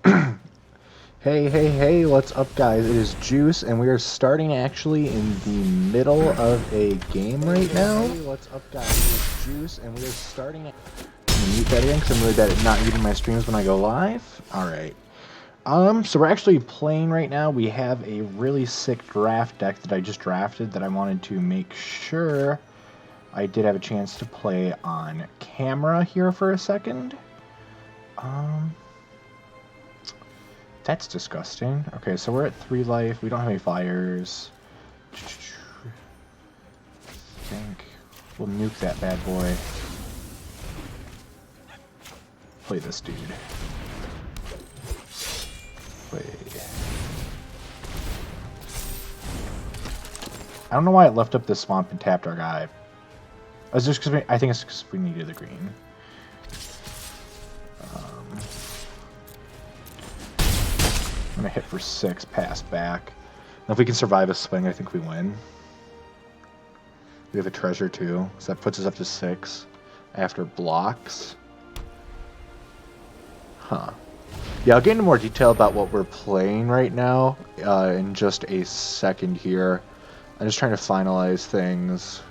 Hey, what's up, guys? It is Juice, and we are starting actually in the middle of a game right now. Hey, what's up, guys? It is Juice, and we are starting. I'm gonna mute that again because I'm really bad at not muting my streams when I go live. Alright. So we're actually playing right now. We have a really sick draft deck that I just drafted that I wanted to make sure I did have a chance to play on camera here for a second. That's disgusting. Okay, so we're at 3 life. We don't have any fires. I think we'll nuke that bad boy. Play this dude. Play. I don't know why it left up this swamp and tapped our guy. It's just because I think it's because we needed the green. I'm gonna hit for 6, pass back. Now if we can survive a swing, I think we win. We have a treasure too, so that puts us up to 6 after blocks. Huh. Yeah, I'll get into more detail about what we're playing right now in just a second here. I'm just trying to finalize things.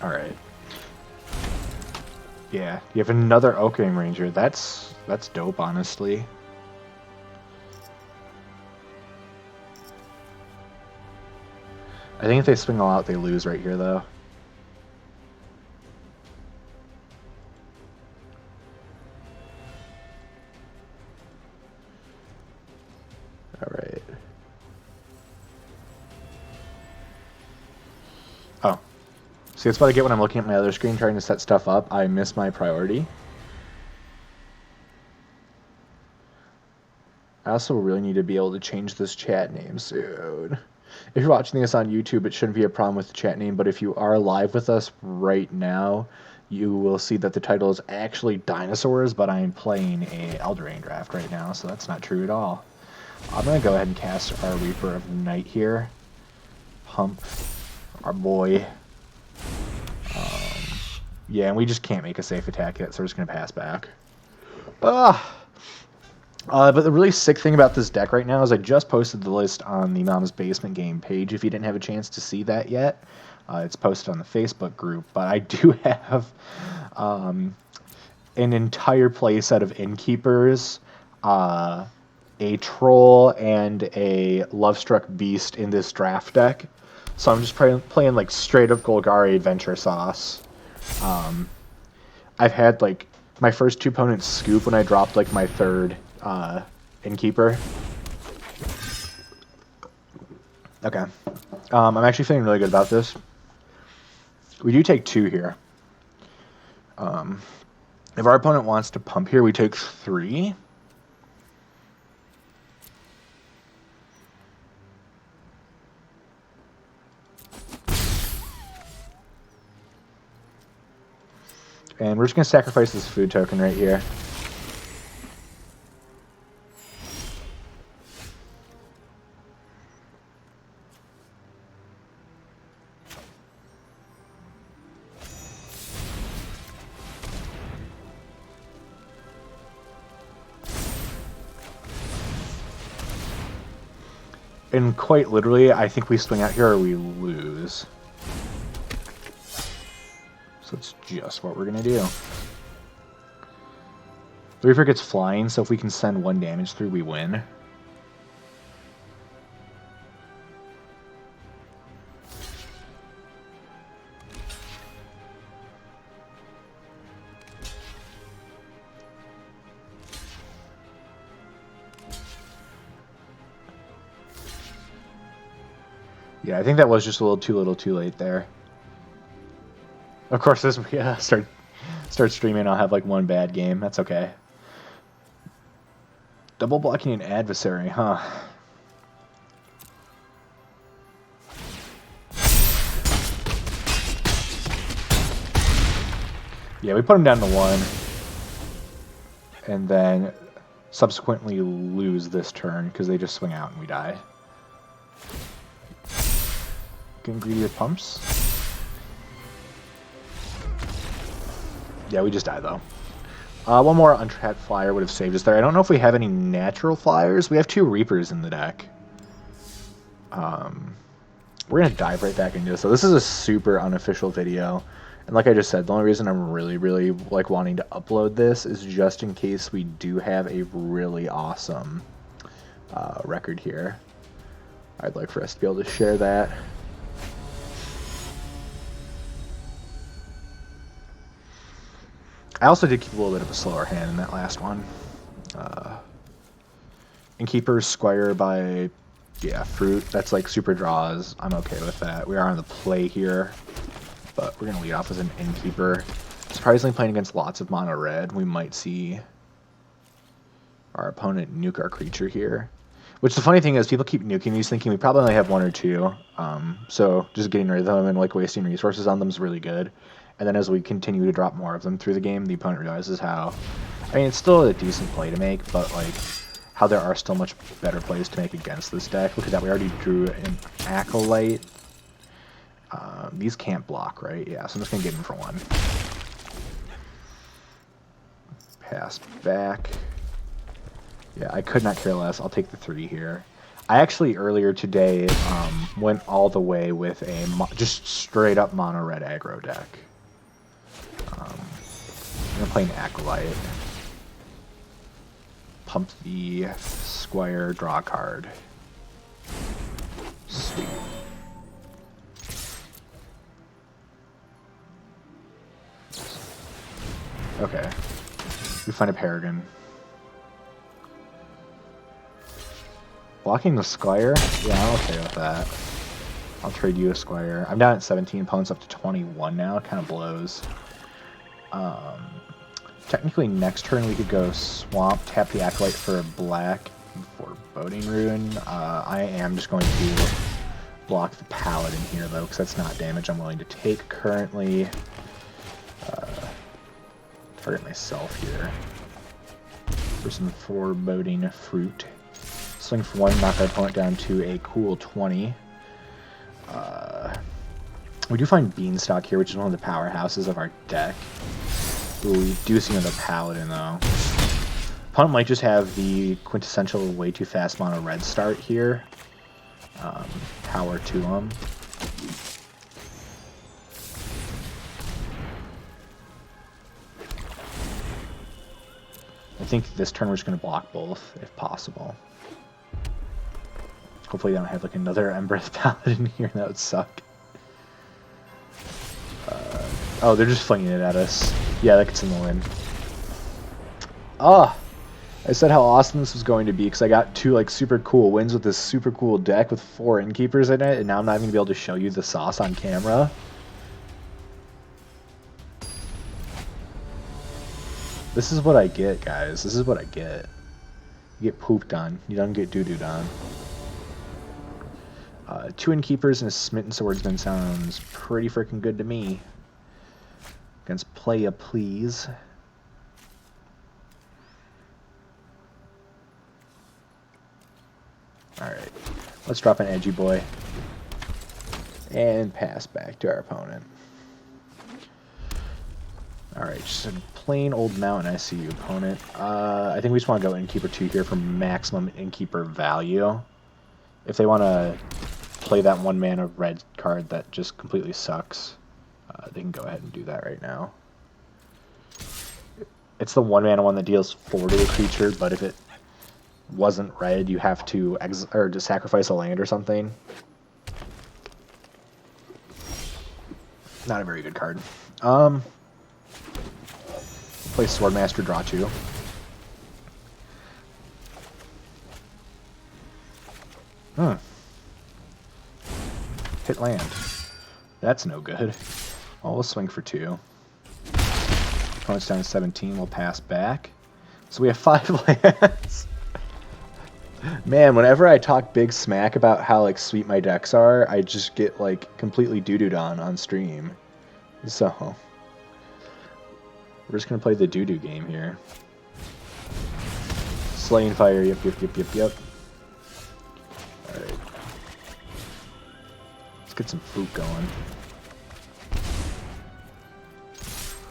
Alright. Yeah, you have another Oaking Ranger. That's dope, honestly. I think if they swing all out, they lose right here, though. Alright. Oh. See, that's what I get when I'm looking at my other screen trying to set stuff up. I miss my priority. I also really need to be able to change this chat name soon. If you're watching this on YouTube, it shouldn't be a problem with the chat name, but if you are live with us right now, you will see that the title is actually Dinosaurs, but I'm playing a Eldraine draft right now, so that's not true at all. I'm going to go ahead and cast our Reaper of Night here. Pump our boy. Yeah, and we just can't make a safe attack yet, so we're just going to pass back. But the really sick thing about this deck right now is I just posted the list on the Mama's Basement game page. If you didn't have a chance to see that yet, it's posted on the Facebook group. But I do have an entire play set of Innkeepers, a Troll, and a Lovestruck Beast in this draft deck. So I'm just playing like straight up Golgari Adventure Sauce. I've had like my first 2 opponents scoop when I dropped like my 3rd Innkeeper. Okay. I'm actually feeling really good about this. We do take 2 here. If our opponent wants to pump here, we take 3. And we're just going to sacrifice this food token right here. And quite literally, I think we swing out here or we lose. So it's just what we're going to do. The Reaper gets flying, so if we can send 1 damage through, we win. Yeah, I think that was just a little too late there. Of course, as we start streaming, I'll have like 1 bad game. That's okay. Double blocking an adversary, huh? Yeah, we put them down to 1. And then subsequently lose this turn because they just swing out and we die. Getting greedy with pumps. Yeah, we just die though. One more untrapped flyer would have saved us there. I don't know if we have any natural flyers. We have 2 Reapers in the deck. We're going to dive right back into this. So this is a super unofficial video. And like I just said, the only reason I'm really like wanting to upload this is just in case we do have a really awesome record here. I'd like for us to be able to share that. I also did keep a little bit of a slower hand in that last one. Innkeeper, Squire by, yeah, Fruit. That's like super draws. I'm okay with that. We are on the play here, but we're going to lead off as an Innkeeper. Surprisingly, playing against lots of mono red, we might see our opponent nuke our creature here. Which the funny thing is, people keep nuking these thinking we probably only have 1 or 2. So just getting rid of them and like wasting resources on them is really good. And then as we continue to drop more of them through the game, the opponent realizes how, I mean, it's still a decent play to make, but like how there are still much better plays to make against this deck. Look at that, we already drew an Acolyte. These can't block, right? Yeah, so I'm just going to get in for 1. Pass back. Yeah, I could not care less. I'll take the 3 here. I actually, earlier today, went all the way with a just straight up mono red aggro deck. I'm going to play an Acolyte. Pump the Squire, draw a card. Sweet. Okay. We find a Paragon. Blocking the Squire? Yeah, I'm okay with that. I'll trade you a Squire. I'm down at 17, opponent's up to 21 now. It kind of blows. Technically, next turn we could go Swamp, tap the Acolyte for a black for Boding Rune. I am just going to block the Paladin here, though, because that's not damage I'm willing to take currently. Target myself here for some foreboding fruit. Swing for 1, knock our opponent down to a cool 20. We do find Beanstalk here, which is one of the powerhouses of our deck. Ooh, we do see another Paladin, though. Opponent might just have the quintessential way too fast mono red start here. Power to him. I think this turn we're just going to block both, if possible. Hopefully they don't have like another Embereth Paladin here, that would suck. Oh, they're just flinging it at us. Yeah, that gets in the win. Ah! I said how awesome this was going to be because I got 2 like super cool wins with this super cool deck with 4 Innkeepers in it, and now I'm not even going to be able to show you the sauce on camera. This is what I get, guys. This is what I get. You get pooped on. You don't get doo-dooed on. 2 Innkeepers and a Smitten Swordsman sounds pretty freaking good to me. Against Playa Please. Alright. Let's drop an Edgy Boy. And pass back to our opponent. Alright, just a plain old mountain. I see you, opponent. I think we just want to go Innkeeper 2 here for maximum Innkeeper value. If they want to play that 1 mana red card that just completely sucks, they can go ahead and do that right now. It's the 1 mana one that deals 4 to the creature, but if it wasn't red, you have to just sacrifice a land or something. Not a very good card. Play Swordmaster, draw 2. Hit land. That's no good. Well, we'll swing for 2. Opponent's down to 17. We'll pass back. So we have 5 lands. Man, whenever I talk big smack about how like sweet my decks are, I just get like completely doo-dooed on stream. So We're just going to play the doo-doo game here. Slaying Fire, yep. Alright. Let's get some food going.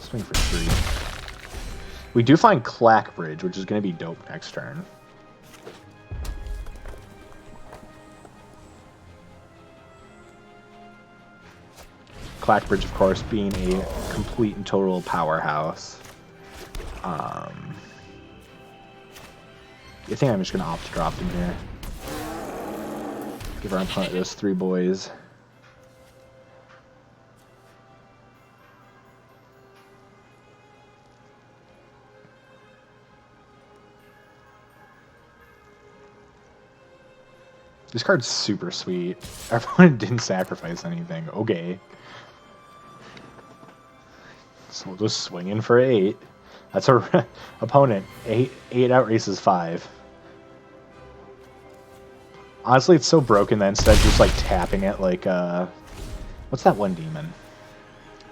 Swing for 3. We do find Clack Bridge, which is going to be dope next turn. Clack Bridge, of course, being a complete and total powerhouse. I think I'm just going to opt to drop them here. Give our opponent those 3 boys. This card's super sweet. Everyone didn't sacrifice anything. Okay. So we'll just swing in for 8. That's our opponent. 8 outraces 5. Honestly, it's so broken that instead of just like tapping it like what's that one demon?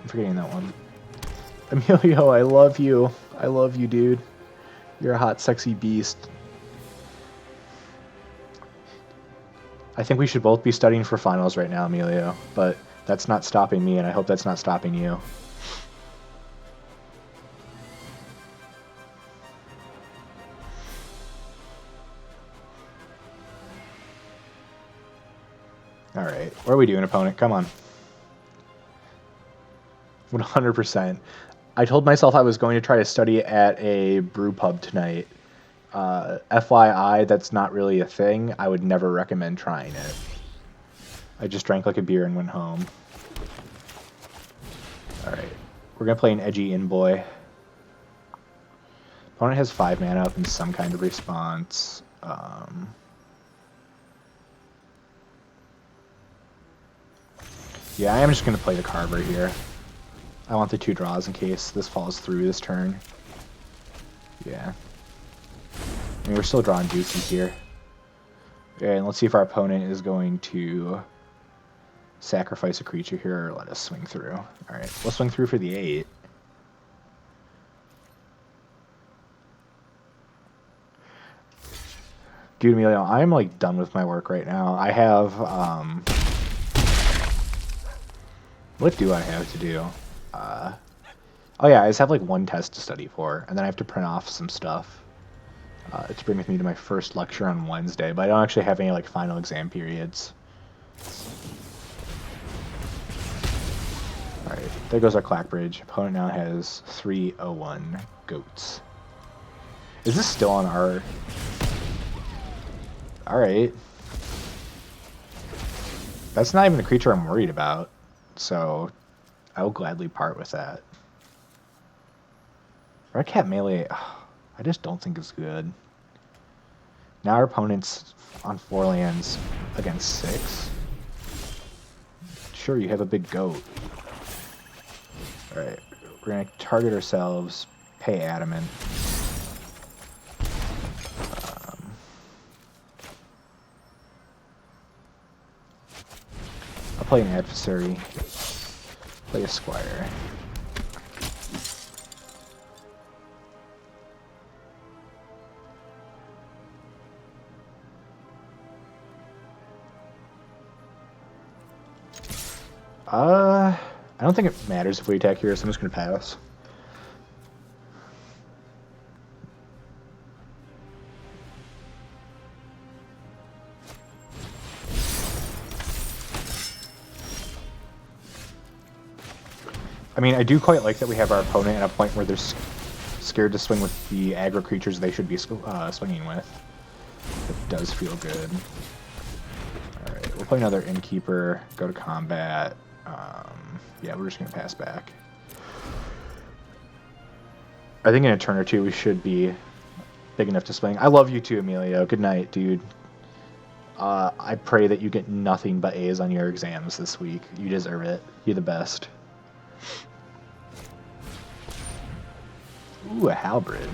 I'm forgetting that one. Emilio, I love you. I love you, dude. You're a hot, sexy beast. I think we should both be studying for finals right now, Emilio, but that's not stopping me, and I hope that's not stopping you. Alright, what are we doing, opponent? Come on. 100%. I told myself I was going to try to study at a brew pub tonight. FYI, that's not really a thing. I would never recommend trying it. I just drank like a beer and went home. Alright, we're going to play an edgy in-boy. Opponent has 5 mana up in some kind of response. Yeah, I am just going to play the Carver here. I want the 2 draws in case this falls through this turn. Yeah. I mean, we're still drawing deuces here. Okay, and let's see if our opponent is going to sacrifice a creature here or let us swing through. Alright, we'll swing through for the 8. Dude, Emilio, I'm like done with my work right now. I have, what do I have to do? Oh yeah, I just have like 1 test to study for, and then I have to print off some stuff to bring with me to my first lecture on Wednesday, but I don't actually have any like final exam periods. Alright, there goes our Clack Bridge. Opponent now has 3/01 goats. Is this still on our... Alright. That's not even a creature I'm worried about, so I will gladly part with that. Red Cat melee, I just don't think is good. Now our opponent's on 4 lands against 6. Sure, you have a big goat. Alright, we're going to target ourselves, pay Adamant. I'll play an Adversary, play a Squire. I don't think it matters if we attack here, so I'm just going to pass. I mean, I do quite like that we have our opponent at a point where they're scared to swing with the aggro creatures they should be swinging with. It does feel good. Alright, we'll play another Innkeeper, go to combat. Yeah, we're just going to pass back. I think in a turn or 2 we should be big enough to swing. I love you too, Emilio. Good night, dude. I pray that you get nothing but A's on your exams this week. You deserve it. You're the best. Ooh, a Halberd.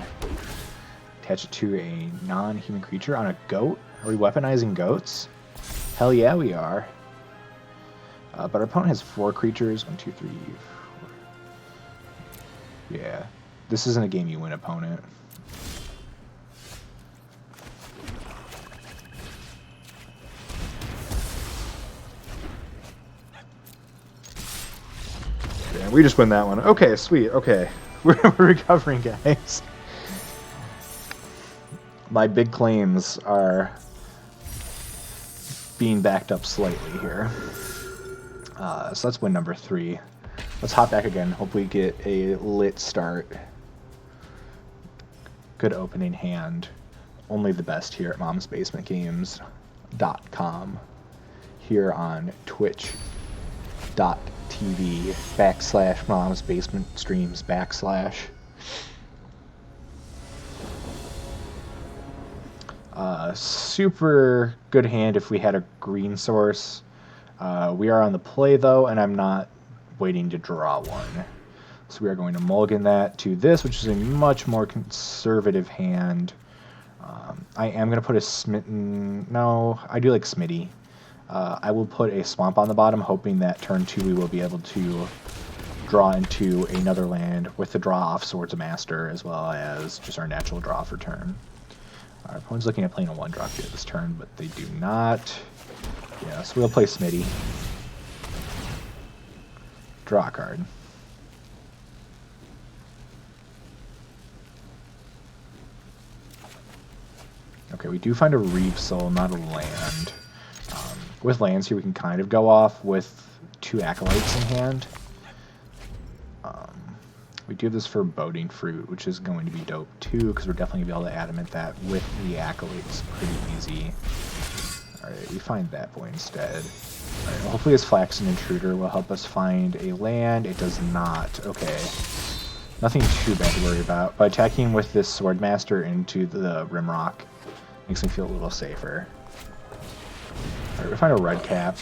Attach it to a non-human creature on a goat? Are we weaponizing goats? Hell yeah, we are. But our opponent has 4 creatures. 1, 2, 3, 4. Yeah. This isn't a game you win, opponent. Okay, we just win that one. Okay, sweet. Okay. We're recovering, guys. My big claims are being backed up slightly here. So that's win number 3. Let's hop back again. Hope we get a lit start. Good opening hand. Only the best here at momsbasementgames.com. Here on twitch.tv/momsbasementstreams/. Super good hand if we had a green source. We are on the play though, and I'm not waiting to draw one. So we are going to mulligan that to this, which is a much more conservative hand. I am going to put a smitten... No, I do like Smitty. I will put a swamp on the bottom, hoping that turn 2 we will be able to draw into another land with the draw off Swords of Master, as well as just our natural draw for turn. Our opponent's looking at playing a 1-drop here this turn, but they do not. Yeah, so we'll play Smitty. Draw a card. Okay, we do find a Reef Soul, not a land. With lands here, we can kind of go off with 2 Acolytes in hand. We do this for Boding Fruit, which is going to be dope too, because we're definitely going to be able to adamant that with the Acolytes pretty easy. Alright, we find that boy instead. Alright, well, hopefully this Flaxen Intruder will help us find a land. It does not. Okay. Nothing too bad to worry about. By attacking with this Swordmaster into the Rimrock, makes me feel a little safer. Alright, we find a red cap.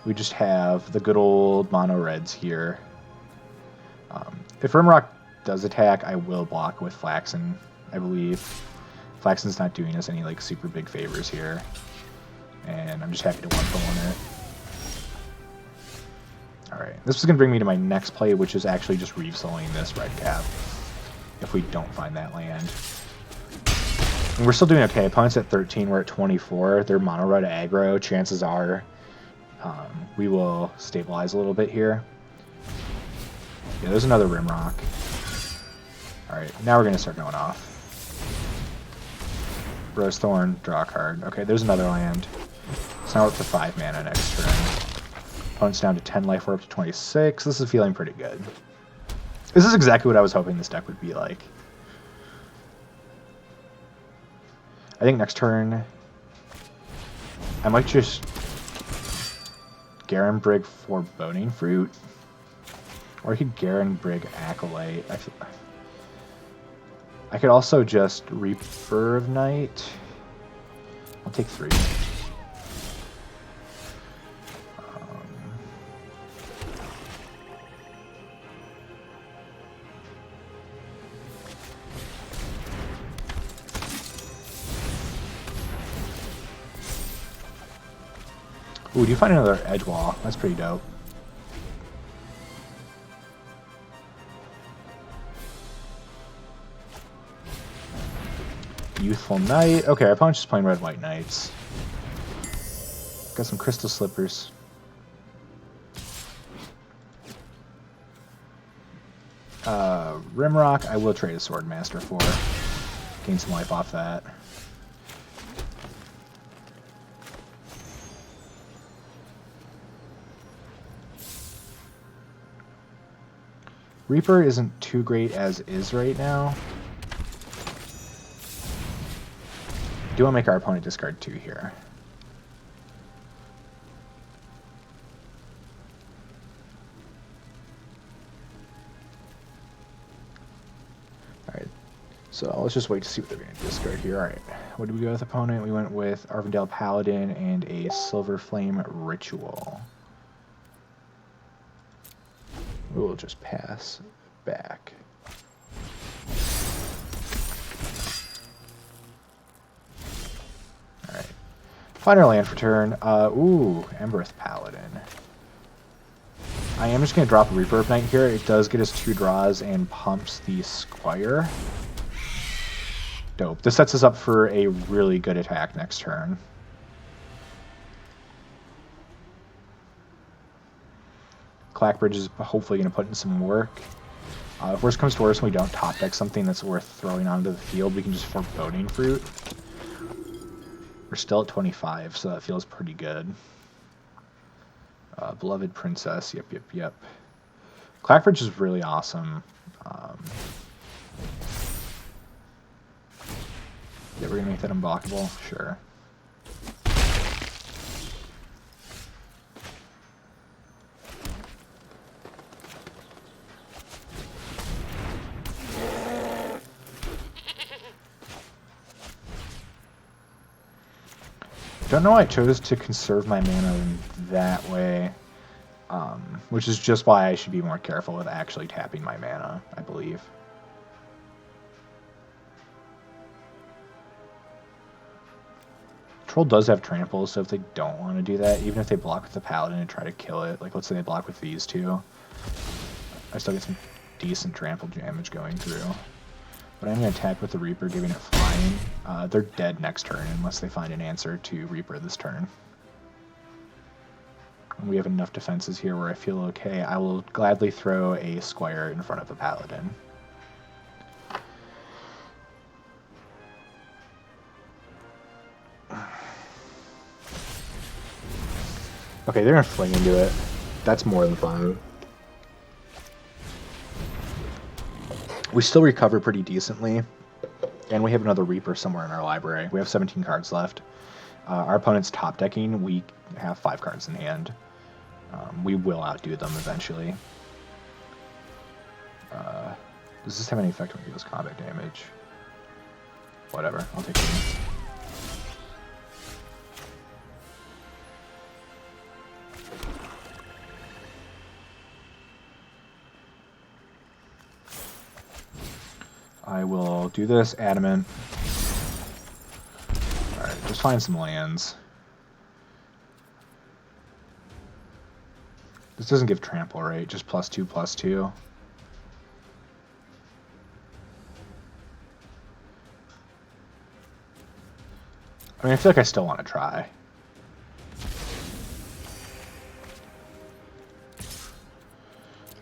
We just have the good old mono reds here. If Rimrock does attack, I will block with Flaxen, I believe. Flaxen's not doing us any like super big favors here. And I'm just happy to 1-for-1 it. Alright, this is going to bring me to my next play, which is actually just Reef Souling this red cap. If we don't find that land. And we're still doing okay. Opponent's at 13, we're at 24. They're mono red aggro. Chances are we will stabilize a little bit here. Yeah, there's another Rimrock. Alright, now we're going to start going off. Rosethorn, draw a card. Okay, there's another land. So now we're up to 5 mana next turn. Opponent's down to 10 life, we're up to 26. This is feeling pretty good. This is exactly what I was hoping this deck would be like. I think next turn I might just Garen Brig for Boding Fruit. Or I could Garen Brig Acolyte. I could also just Reaper of Night. I'll take 3. Ooh, do you find another Edge Wall? That's pretty dope. Youthful Knight. Okay, our opponent's just playing red-white knights. Got some Crystal Slippers. Rimrock, I will trade a Swordmaster for. Gain some life off that. Reaper isn't too great as is right now. Do want to make our opponent discard 2 here. Alright, so let's just wait to see what they're going to discard here. Alright, what did we go with opponent? We went with Arvindale Paladin and a Silver Flame Ritual. We'll just pass back. Alright. Find our land for turn. Ooh, Embereth Paladin. I am just going to drop a Reaper of Night here. It does get us 2 draws and pumps the Squire. Dope. This sets us up for a really good attack next turn. Clackbridge is hopefully going to put in some work. If worst comes to worst and we don't top deck something that's worth throwing onto the field, we can just Foreboding Fruit. We're still at 25, so that feels pretty good. Beloved Princess, yep. Clackbridge is really awesome. Yeah, we're going to make that unblockable? Sure. Don't know why I chose to conserve my mana in that way, which is just why I should be more careful with actually tapping my mana, I believe. Troll does have trample, so if they don't want to do that, even if they block with the Paladin and try to kill it, like let's say they block with these two, I still get some decent trample damage going through. But I'm going to attack with the Reaper, giving it flying. They're dead next turn unless they find an answer to Reaper this turn. And we have enough defenses here where I feel okay. I will gladly throw a Squire in front of a Paladin. Okay, they're going to fling into it. That's more than fine. We still recover pretty decently, and we have another Reaper somewhere in our library. We have 17 cards left. Our opponent's top decking, we have 5 cards in hand. We will outdo them eventually. Does this have any effect when it deals combat damage? Whatever, I'll take it. I will do this, Adamant. Alright, just find some lands. This doesn't give trample, right? Just +2/+2. I mean, I feel like I still want to try.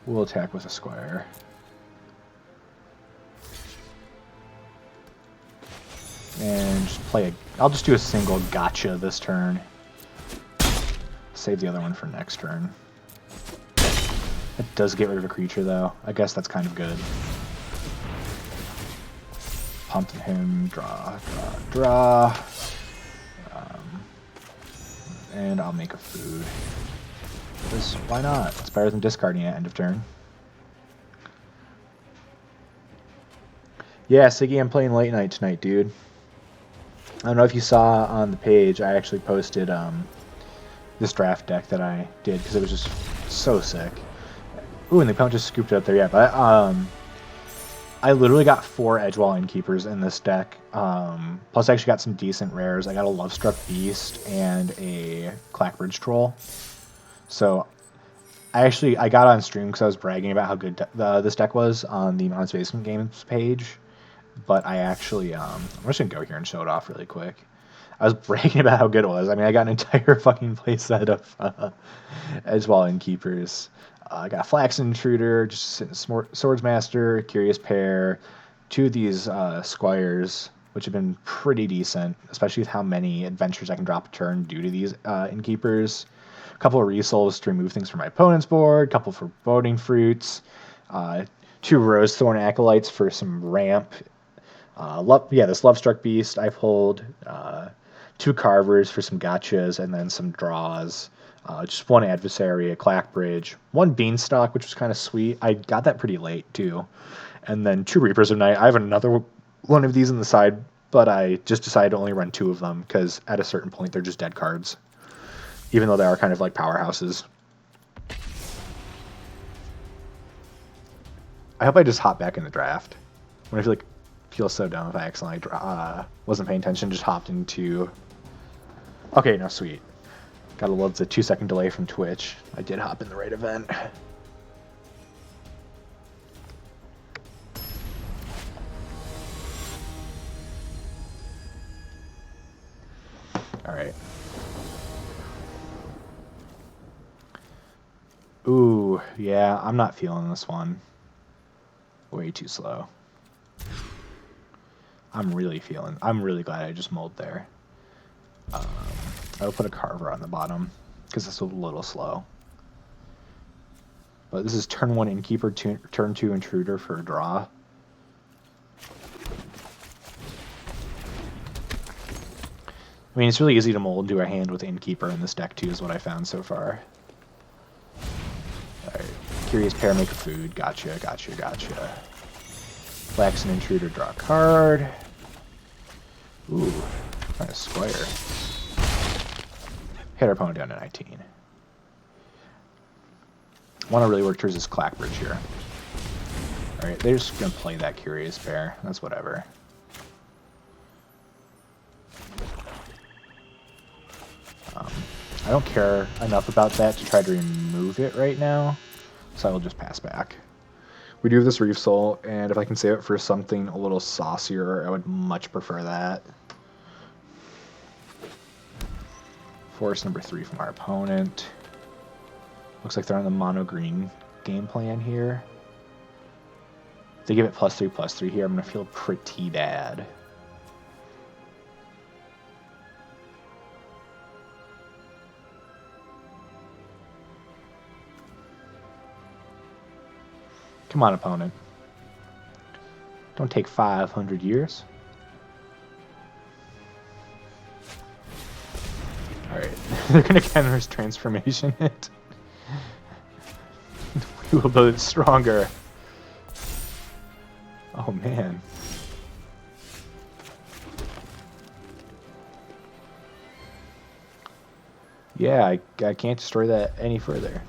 We'll attack with a Squire. And just play a... I'll just do a single gotcha this turn. Save the other one for next turn. It does get rid of a creature, though. I guess that's kind of good. Pump him, draw. And I'll make a food. Because why not? It's better than discarding at end of turn. Yeah, Siggy, I'm playing late night tonight, dude. I don't know if you saw on the page, I actually posted this draft deck that I did because it was just so sick. Ooh, and the opponent just scooped it up there, yeah. But I literally got 4 Edgewall Innkeepers in this deck. Plus, I actually got some decent rares. I got a Lovestruck Beast and a Clackbridge Troll. So I got on stream because I was bragging about how good this deck was on the Mom's Basement Games page. But I actually, I'm just going to go here and show it off really quick. I was bragging about how good it was. I mean, I got an entire fucking playset of Edgewall Innkeepers. I got Flax Intruder, just Swordsmaster, Curious Pair, 2 of these Squires, which have been pretty decent, especially with how many adventures I can drop a turn due to these Innkeepers. A couple of Resolves to remove things from my opponent's board, a couple for Foreboding Fruits, 2 Rosethorn Acolytes for some ramp. This Lovestruck Beast I pulled, 2 Carvers for some gotchas, and then some draws. Just 1 Adversary, a Clackbridge, 1 Beanstalk, which was kind of sweet. I got that pretty late, too. And then 2 Reapers of Night. I have another one of these on the side, but I just decided to only run 2 of them, because at a certain point, they're just dead cards. Even though they are kind of like powerhouses. I hope I just hop back in the draft. When I feel so dumb if I accidentally wasn't paying attention, just hopped into... Okay, no, sweet. Gotta love the 2-second delay from Twitch. I did hop in the right event. Alright. Ooh, yeah, I'm not feeling this one. Way too slow. I'm really glad I just mulled there. I'll put a Carver on the bottom, because it's a little slow. But this is turn 1 Innkeeper, turn 2 Intruder for a draw. I mean, it's really easy to mold into a hand with Innkeeper in this deck too, is what I found so far. Alright, Curious Pair, make a food. Gotcha. Flax and Intruder, draw a card. Ooh, nice Squire. Hit our opponent down to 19. Want to really work towards this Clackbridge here. Alright, they're just going to play that Curious Pair. That's whatever. I don't care enough about that to try to remove it right now, so I will just pass back. We do have this Reef Soul, and if I can save it for something a little saucier, I would much prefer that. Force number 3 from our opponent. Looks like they're on the mono-green game plan here. If they give it +3/+3 here, I'm going to feel pretty bad. Come on, opponent. Don't take 500 years. Alright, they're going to counter his transformation it. We will build it stronger. Oh, man. Yeah, I can't destroy that any further.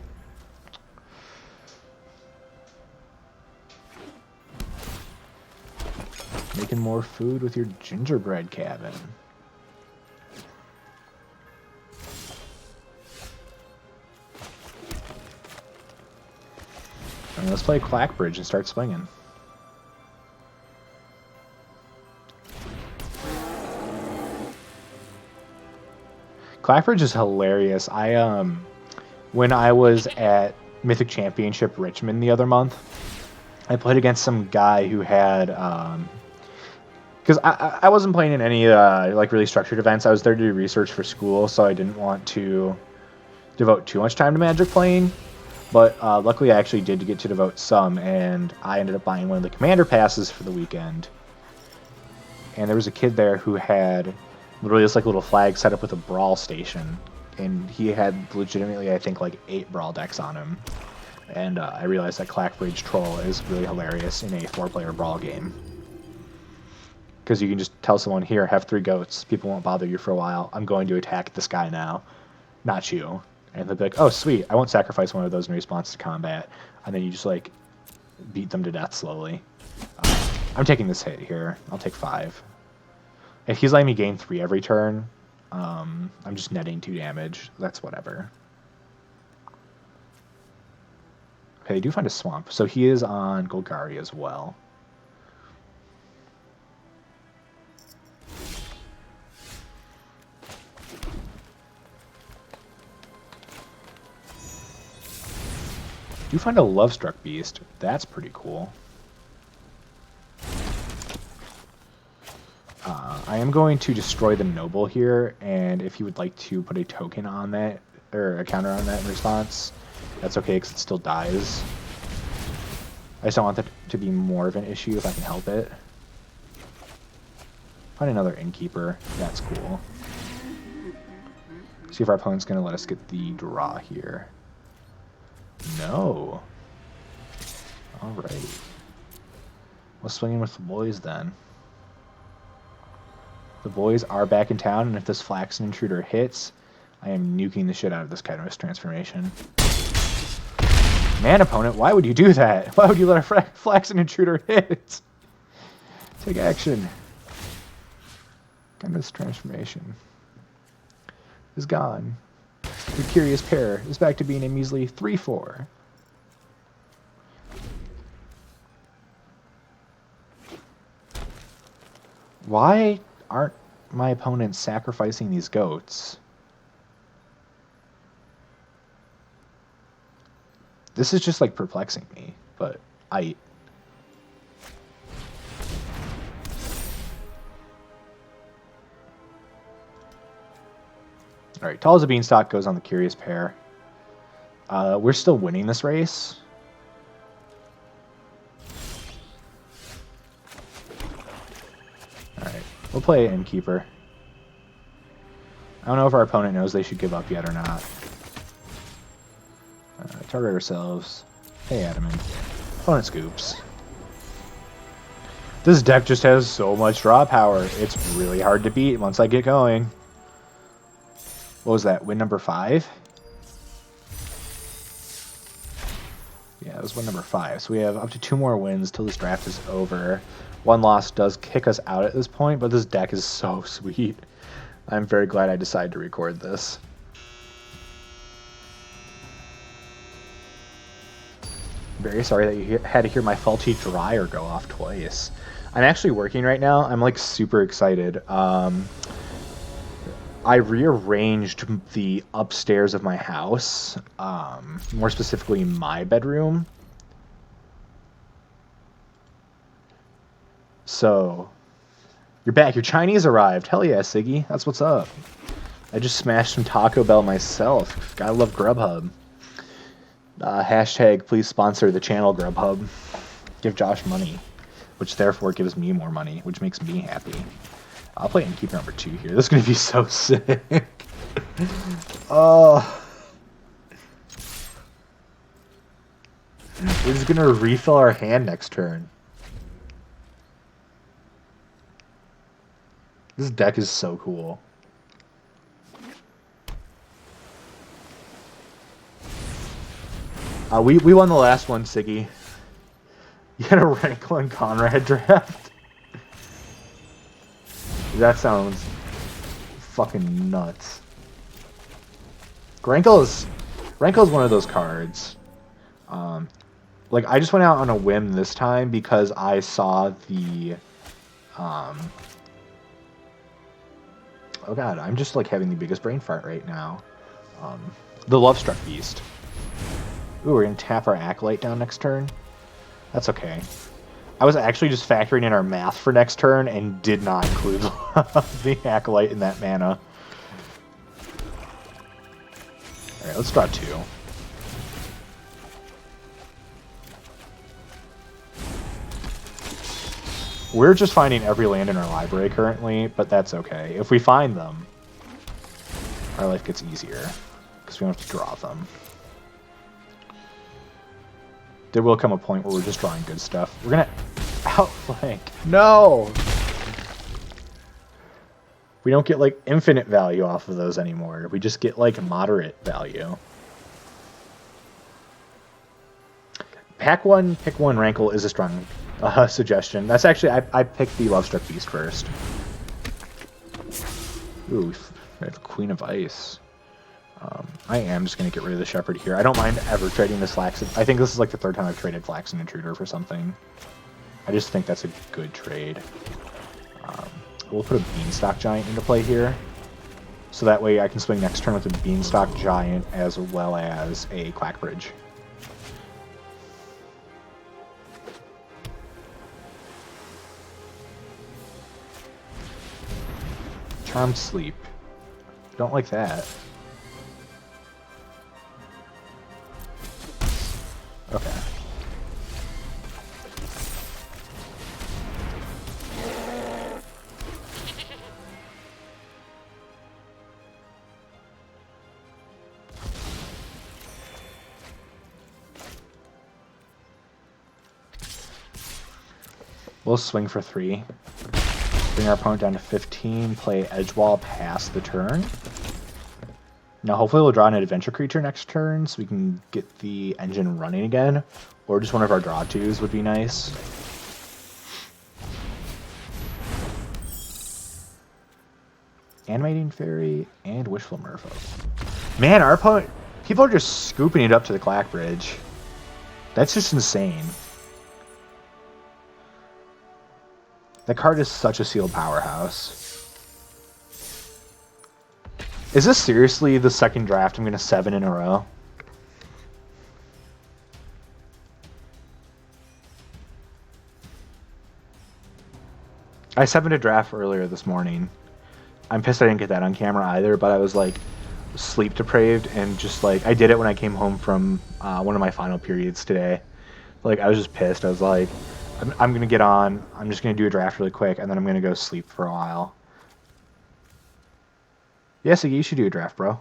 Making more food with your gingerbread cabin. And let's play Clackbridge and start swinging. Clackbridge is hilarious. When I was at Mythic Championship Richmond the other month, I played against some guy who had because I wasn't playing in any like really structured events. I was there to do research for school, so I didn't want to devote too much time to Magic playing. But luckily I actually did get to devote some, and I ended up buying one of the Commander passes for the weekend. And there was a kid there who had literally this like little flag set up with a Brawl station, and he had legitimately, I think, like 8 Brawl decks on him. And I realized that Clackbridge Troll is really hilarious in a 4-player Brawl game. Because you can just tell someone, here, have 3 goats. People won't bother you for a while. I'm going to attack this guy now, not you. And they'll be like, oh, sweet, I won't sacrifice one of those in response to combat. And then you just, like, beat them to death slowly. I'm taking this hit here. I'll take 5. If he's letting me gain 3 every turn, I'm just netting 2 damage. That's whatever. Okay, they do find a swamp. So he is on Golgari as well. Do find a Lovestruck Beast. That's pretty cool. I am going to destroy the Noble here, and if you would like to put a token on that, or a counter on that in response, that's okay because it still dies. I just don't want that to be more of an issue if I can help it. Find another Innkeeper. That's cool. See if our opponent's going to let us get the draw here. No. Alright. We'll swing in with the boys then. The boys are back in town, and if this Flaxen Intruder hits, I am nuking the shit out of this Chitinous transformation. Man, opponent, why would you do that? Why would you let a Flaxen Intruder hit? Take action. Chitinous transformation is gone. The Curious Pair is back to being a measly 3/4. Why aren't my opponents sacrificing these goats? This is just like perplexing me, but I... Alright, Tall as a Beanstalk goes on the Curious Pair. We're still winning this race. Alright, we'll play Innkeeper. I don't know if our opponent knows they should give up yet or not. Target ourselves. Hey, Adamant. Opponent scoops. This deck just has so much draw power. It's really hard to beat once I get going. What was that? Win number 5? Yeah, it was win number 5. So we have up to 2 more wins till this draft is over. 1 loss does kick us out at this point, but this deck is so sweet. I'm very glad I decided to record this. Very sorry that you had to hear my faulty dryer go off twice. I'm actually working right now. I'm like super excited. I rearranged the upstairs of my house, more specifically my bedroom. So, you're back. Your Chinese arrived. Hell yeah, Siggy. That's what's up. I just smashed some Taco Bell myself. Gotta love Grubhub. Hashtag please sponsor the channel, Grubhub. Give Josh money, which therefore gives me more money, which makes me happy. I'll play Innkeeper number 2 here. This is going to be so sick. Oh. We're just going to refill our hand next turn. This deck is so cool. We won the last one, Siggy. You had a Rankle and Conrad draft? That sounds fucking nuts. Rankle is one of those cards. Like, I just went out on a whim this time because I saw the... oh god, I'm just like having the biggest brain fart right now. The Lovestruck Beast. Ooh, we're going to tap our Acolyte down next turn. That's okay. I was actually just factoring in our math for next turn and did not include the Acolyte in that mana. Alright, let's draw 2. We're just finding every land in our library currently, but that's okay. If we find them, our life gets easier, because we don't have to draw them. There will come a point where we're just drawing good stuff. We're gonna outflank. No! We don't get, like, infinite value off of those anymore. We just get, like, moderate value. Pack 1, pick 1 Rankle is a strong suggestion. That's actually... I picked the Lovestruck Beast first. Ooh, we have Queen of Ice. I am just going to get rid of the Shepherd here. I don't mind ever trading this Flaxen. I think this is like the 3rd time I've traded Flaxen Intruder for something. I just think that's a good trade. We'll put a Beanstalk Giant into play here. So that way I can swing next turn with a Beanstalk Giant as well as a Quackbridge. Charmed Sleep. Don't like that. Okay. We'll swing for 3. Bring our opponent down to 15, play Edgewall past the turn. Now hopefully we'll draw an adventure creature next turn so we can get the engine running again. Or just one of our draw 2s would be nice. Animating Fairy and Wishful Merfolk. Man, our opponent... People are just scooping it up to the Clack Bridge. That's just insane. That card is such a sealed powerhouse. Is this seriously the second draft I'm going to 7 in a row? I 7'd a draft earlier this morning. I'm pissed I didn't get that on camera either, but I was like sleep deprived and just like I did it when I came home from one of my final periods today. Like I was just pissed. I was like, I'm gonna get on. I'm just gonna do a draft really quick, and then I'm gonna go sleep for a while. Yes, you should do a draft, bro.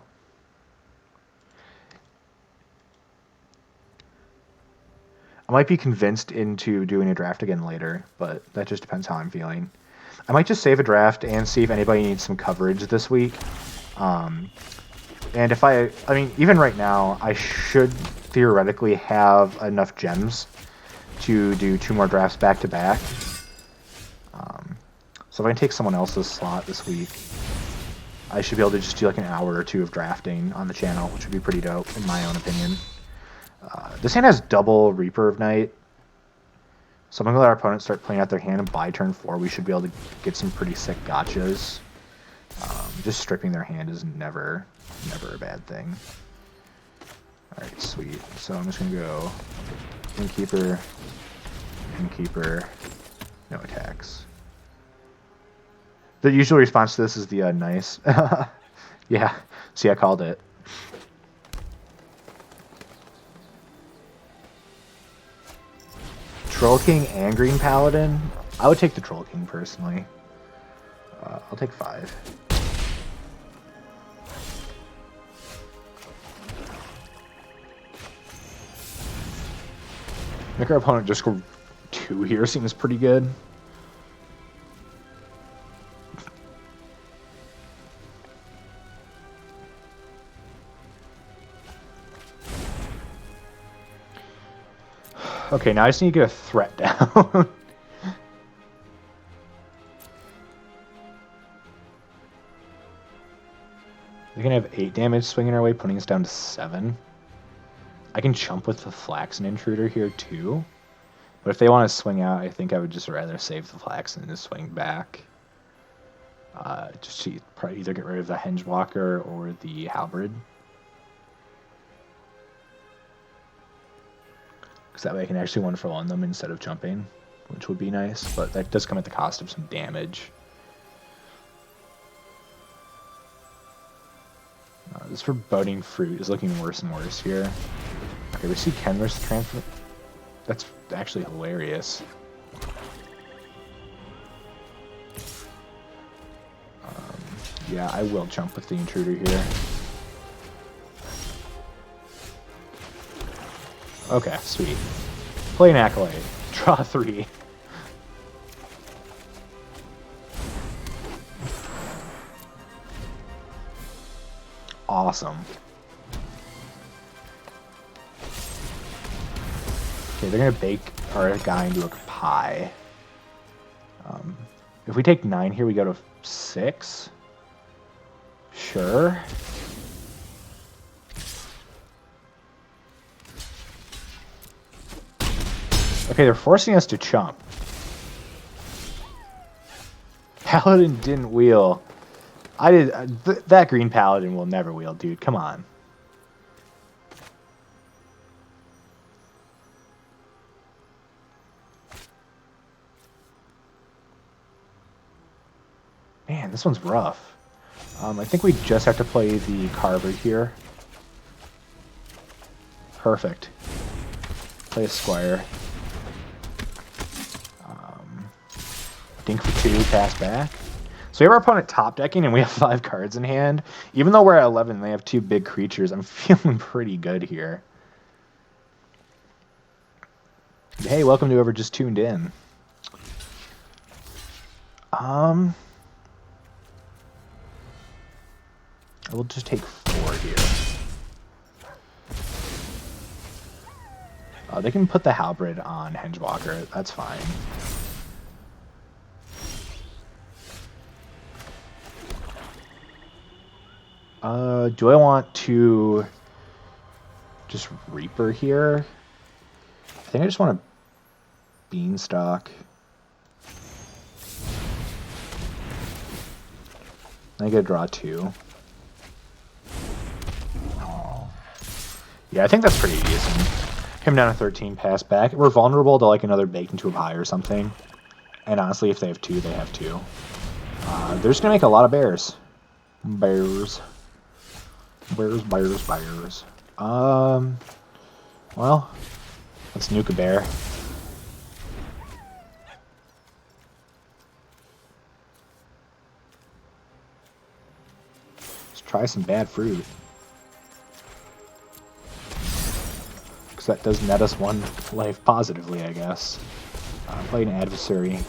I might be convinced into doing a draft again later, but that just depends how I'm feeling. I might just save a draft and see if anybody needs some coverage this week. And if I mean, even right now, I should theoretically have enough gems to do 2 more drafts back to back. So if I can take someone else's slot this week, I should be able to just do like an hour or 2 of drafting on the channel, which would be pretty dope, in my own opinion. This hand has double Reaper of Night. So I'm going to let our opponents start playing out their hand, and by turn 4 we should be able to get some pretty sick gotchas. Just stripping their hand is never a bad thing. Alright, sweet. So I'm just going to go Innkeeper, no attacks. The usual response to this is the nice. Yeah, see, I called it. Troll King and Green Paladin? I would take the Troll King personally. I'll take 5. Make our opponent just go 2 here seems pretty good. Okay, now I just need to get a threat down. They're going to have 8 damage swinging our way, putting us down to 7. I can chump with the Flaxen Intruder here too. But if they want to swing out, I think I would just rather save the Flaxen and swing back. Just to probably either get rid of the Hengewalker or the Halberd. Because that way I can actually 1-for-1 them instead of jumping, which would be nice. But that does come at the cost of some damage. This Foreboding Fruit is looking worse and worse here. Okay, we see Kenris transfer. That's actually hilarious. Yeah, I will jump with the Intruder here. Okay, sweet. Play an Acolyte. Draw 3. Awesome. Okay, they're going to bake our guy into a pie. If we take 9 here, we go to 6. Sure. Okay, they're forcing us to chump. Paladin didn't wheel. I did. That Green Paladin will never wheel, dude. Come on. Man, this one's rough. I think we just have to play the Carver here. Perfect. Play a Squire. Dink for 2, pass back. So we have our opponent top decking, and we have 5 cards in hand. Even though we're at 11, they have 2 big creatures. I'm feeling pretty good here. Hey, welcome to whoever just tuned in. I will just take 4 here. They can put the Halberd on Hengewalker. That's fine. Do I want to just Reaper here? I think I just want a Beanstalk. I get a draw 2. Oh. Yeah, I think that's pretty decent. Him down to 13, pass back. We're vulnerable to like another Baked into a Pie or something. And honestly, if they have 2, they have 2. They're just going to make a lot of bears. Bears. Bears, bears, bears. Well, let's nuke a bear. Let's try some bad fruit. Because that does net us 1 life positively, I guess. Play an adversary.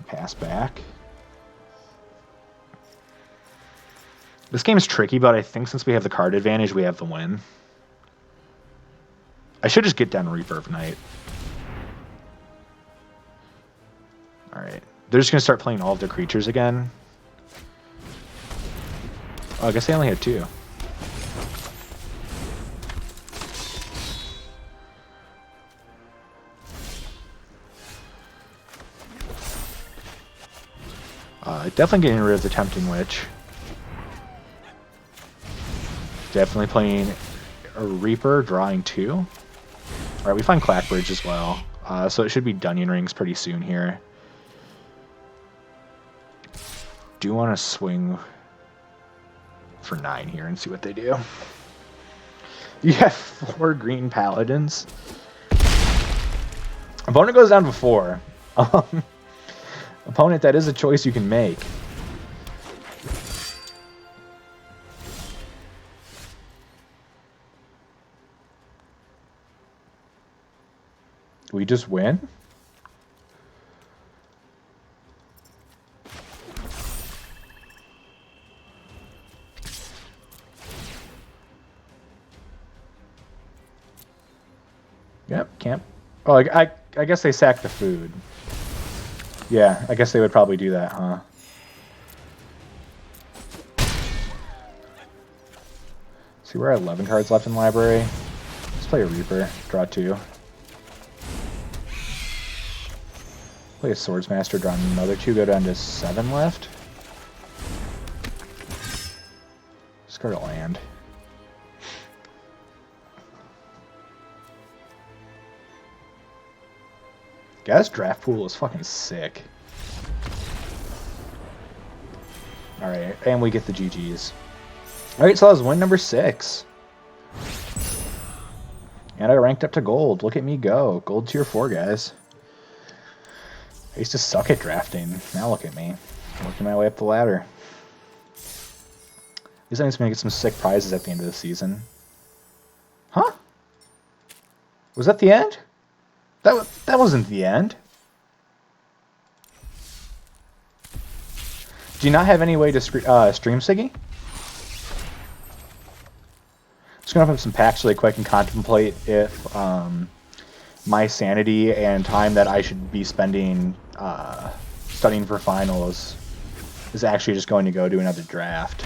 Pass back. This game is tricky, but I think since we have the card advantage, we have the win. I should just get down Reaper of Night. Alright. They're just going to start playing all of their creatures again. Oh, I guess they only had 2. Definitely getting rid of the Tempting Witch. Definitely playing a Reaper, drawing 2. Alright, we find Clackbridge as well. So it should be Dunyan Rings pretty soon here. Do want to swing for 9 here and see what they do. You have 4 green Paladins. Opponent goes down to 4. Opponent, that is a choice you can make. We just win? Yep, can't. Oh, I guess they sacked the food. Yeah, I guess they would probably do that, huh? See, we're at 11 cards left in the library. Let's play a Reaper. Draw 2. Play a Swordsmaster, draw another 2, go down to 7 left. Discard a land. Guys, draft pool is fucking sick. Alright, and we get the GGs. Alright, so that was win number 6. And I ranked up to gold. Look at me go. Gold tier 4, guys. I used to suck at drafting. Now look at me. Working my way up the ladder. At least I'm just going to get some sick prizes at the end of the season. Huh? Was that the end? That wasn't the end. Do you not have any way to stream Siggy? Just gonna open up some packs really quick and contemplate if my sanity and time that I should be spending studying for finals is actually just going to go to another draft.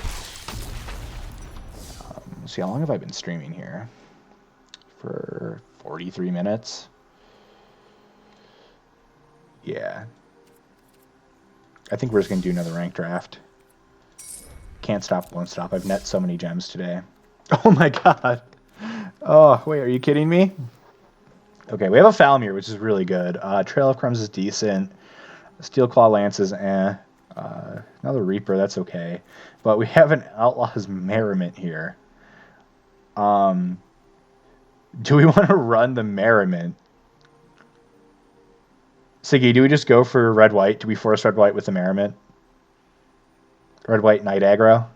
Let's see, how long have I been streaming here? For 43 minutes. Yeah. I think we're just going to do another rank draft. Can't stop, won't stop. I've net so many gems today. Oh my god. Oh, wait, are you kidding me? Okay, we have a Falmir, which is really good. Trail of Crumbs is decent. Steel Claw Lance is eh. Another Reaper, that's okay. But we have an Outlaw's Merriment here. Do we want to run the Merriment? Siggy, do we just go for red-white? Do we force red-white with the Merriment? Red-white Night Aggro?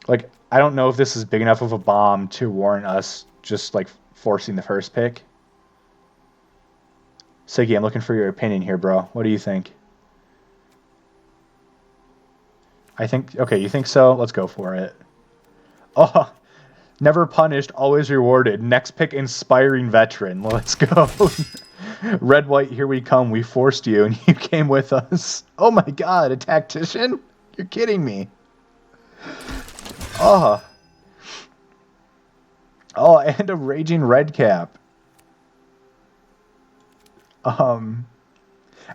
Like, I don't know if this is big enough of a bomb to warrant us just, like, forcing the first pick. Siggy, I'm looking for your opinion here, bro. What do you think? I think... Okay, you think so? Let's go for it. Oh... Never punished, always rewarded. Next pick, Inspiring Veteran. Let's go. Red, white, here we come. We forced you, and you came with us. Oh my god, a tactician? You're kidding me. Oh. Oh, and a raging red cap.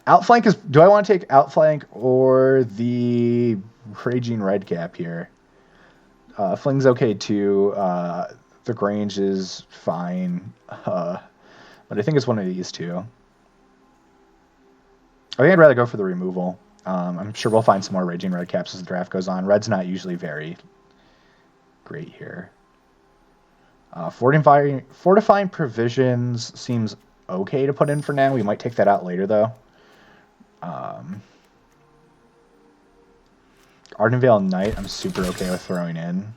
Outflank is... Do I want to take outflank or the raging red cap here? Fling's okay too. The Grange is fine. But I think it's one of these two. I think I'd rather go for the removal. I'm sure we'll find some more raging red caps as the draft goes on. Red's not usually very great here. Fortifying Provisions seems okay to put in for now. We might take that out later, though. Ardenvale Knight, I'm super okay with throwing in.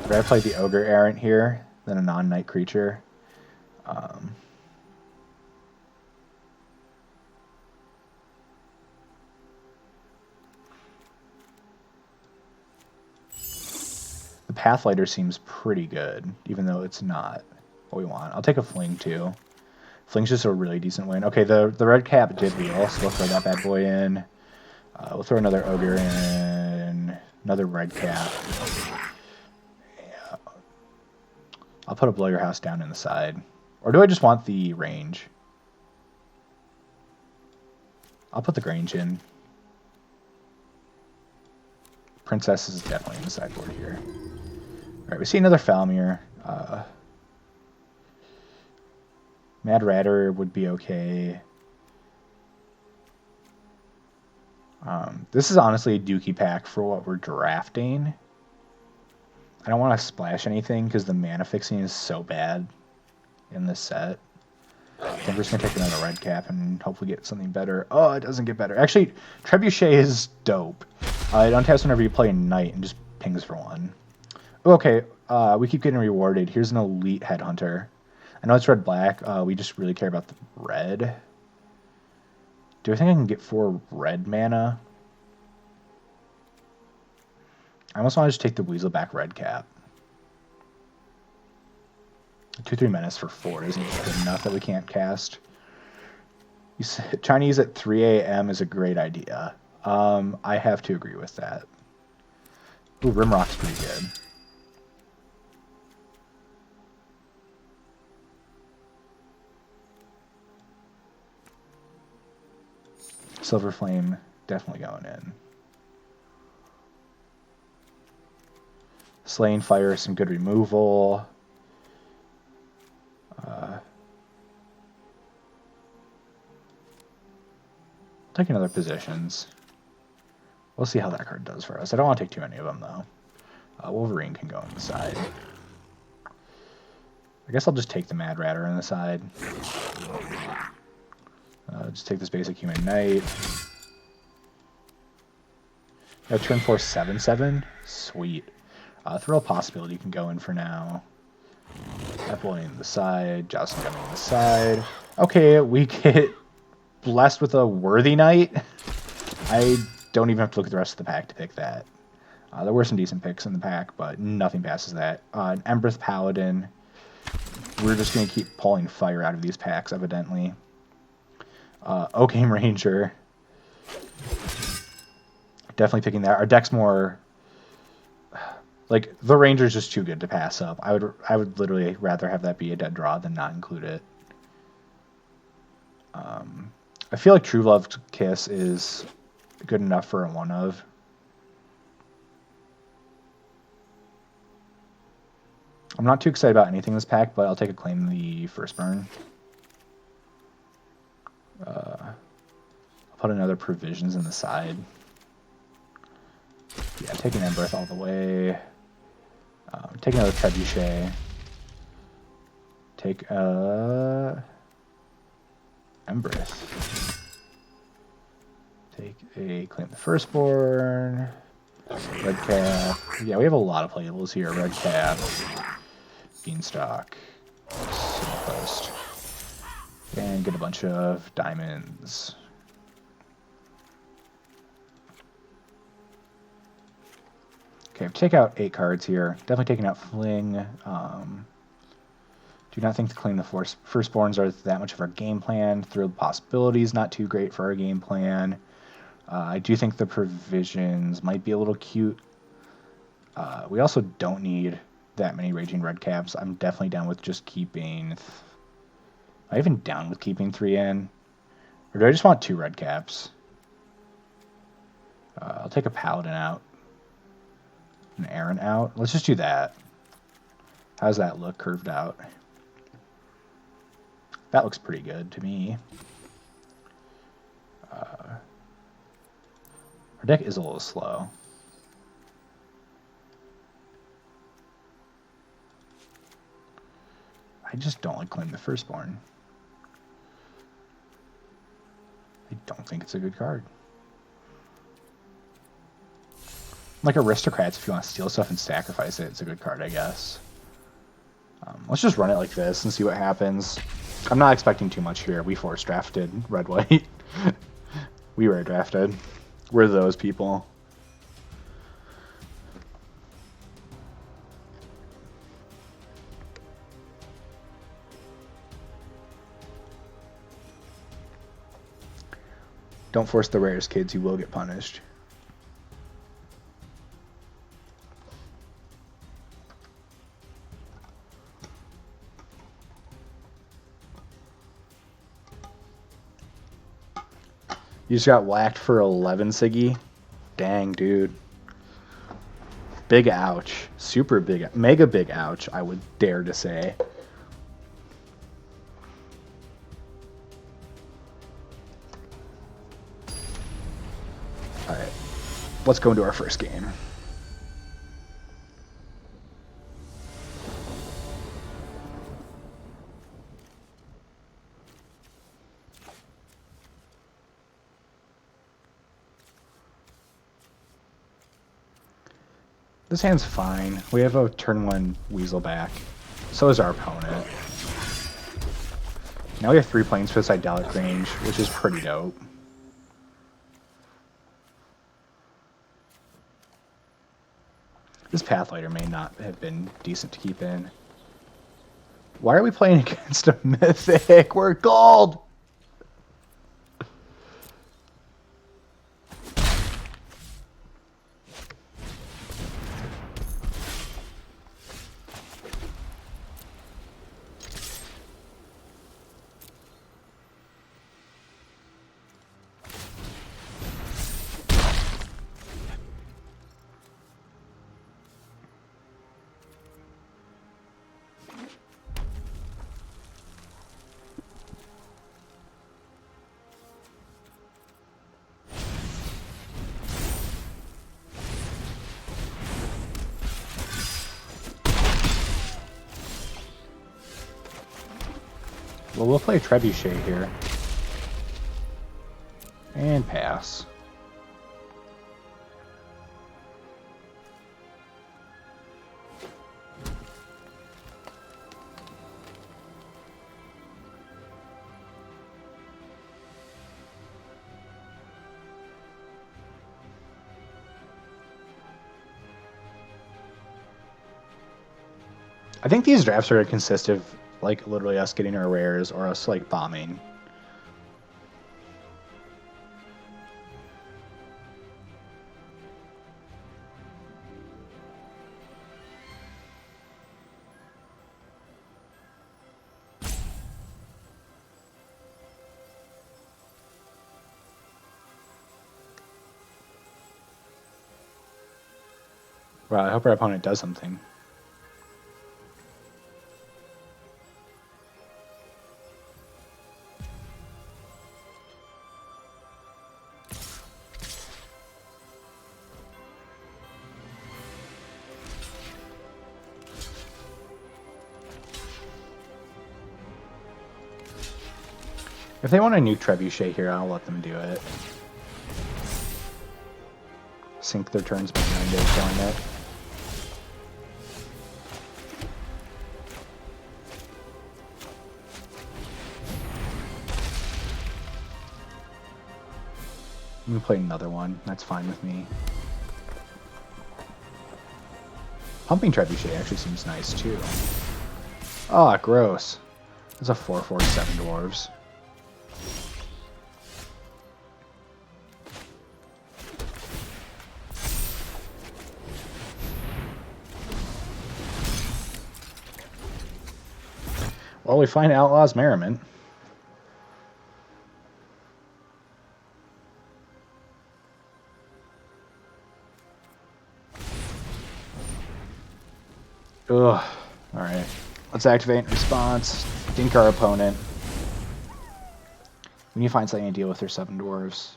I'd rather play the Ogre Errant here than a non-knight creature. The Pathlighter seems pretty good, even though it's not what we want. I'll take a Fling, too. Fling's just a really decent win. Okay, the red cap did wheel, so we'll throw that bad boy in. We'll throw another Ogre in, another red cap. Yeah. I'll put a Blow Your House down in the side. Or do I just want the range? I'll put the Grange in. Princess is definitely in the sideboard here. Alright, we see another Falmir. Mad Ratter would be okay. This is honestly a dookie pack for what we're drafting. I don't want to splash anything because the mana fixing is so bad in this set. I think we're just going to take another red cap and hopefully get something better. Oh, it doesn't get better. Actually, Trebuchet is dope. It untaps whenever you play a knight and just pings for one. Okay, we keep getting rewarded. Here's an elite headhunter. I know it's red-black. We just really care about the red. Do I think I can get 4 red mana? I almost want to just take the Weaselback red cap. 2/3 menace for 4 isn't good enough that we can't cast. You said Chinese at 3 a.m. is a great idea. I have to agree with that. Ooh, Rimrock's pretty good. Silver Flame definitely going in. Slaying Fire, some good removal. Take another Positions. We'll see how that card does for us. I don't want to take too many of them, though. Wolverine can go on the side. I guess I'll just take the Mad Ratter on the side. Just take this basic Human Knight. Turn 4, 7/7. Sweet. Thrill Possibility can go in for now. That boy in the side. Jocelyn coming in the side. Okay, we get blessed with a Worthy Knight. I don't even have to look at the rest of the pack to pick that. There were some decent picks in the pack, but nothing passes that. An Embereth Paladin. We're just going to keep pulling fire out of these packs, evidently. Oakham Ranger. Definitely picking that. Our deck's more... Like, the Ranger's just too good to pass up. I would literally rather have that be a dead draw than not include it. I feel like True Love's Kiss is good enough for a one of. I'm not too excited about anything in this pack, but I'll take a Claim the First Burn. I'll put another Provisions in the side. Yeah, taking Embereth all the way. Take another Trebuchet. Take Embereth. Take a Claim the Firstborn. Red Cap. Yeah, we have a lot of playables here. Red Cap. Beanstalk. Post. And get a bunch of diamonds. Okay, take out 8 cards here. Definitely taking out Fling. Do not think to claim the Firstborns are that much of our game plan. Thrill Possibilities, not too great for our game plan. I do think the provisions might be a little cute. We also don't need that many Raging Red Caps. I'm definitely down with just keeping... Am I even down with keeping 3 in? Or do I just want 2 Red Caps? I'll take a Paladin out. An Aaron out. Let's just do that. How does that look curved out? That looks pretty good to me. Our deck is a little slow. I just don't like claim the Firstborn. I don't think it's a good card. Like Aristocrats, if you want to steal stuff and sacrifice it, it's a good card, I guess. Let's just run it like this and see what happens. I'm not expecting too much here. We force drafted red-white. We rare drafted. We're those people. Don't force the rares, kids. You will get punished. You just got whacked for 11, Siggy? Dang, dude. Big ouch. Super big, mega big ouch, I would dare to say. Alright. Let's go into our first game. This hand's fine. We have a turn 1 Weasel back. So is our opponent. Now we have 3 planes for this idyllic range, which is pretty dope. This Pathlighter may not have been decent to keep in. Why are we playing against a Mythic? We're gold! Well, we'll play Trebuchet here. And pass. I think these drafts are going to consist of like literally us getting our rares or us like bombing. Well, I hope our opponent does something. If they want to nuke Trebuchet here, I'll let them do it. Sink their turns behind it, killing it. I'm gonna play another one. That's fine with me. Pumping Trebuchet actually seems nice, too. Ah, gross. That's a 4/7 dwarves. Well, we find Outlaw's Merriment. Ugh. Alright. Let's activate response. Dink our opponent. We need to find something to deal with their 7 dwarves.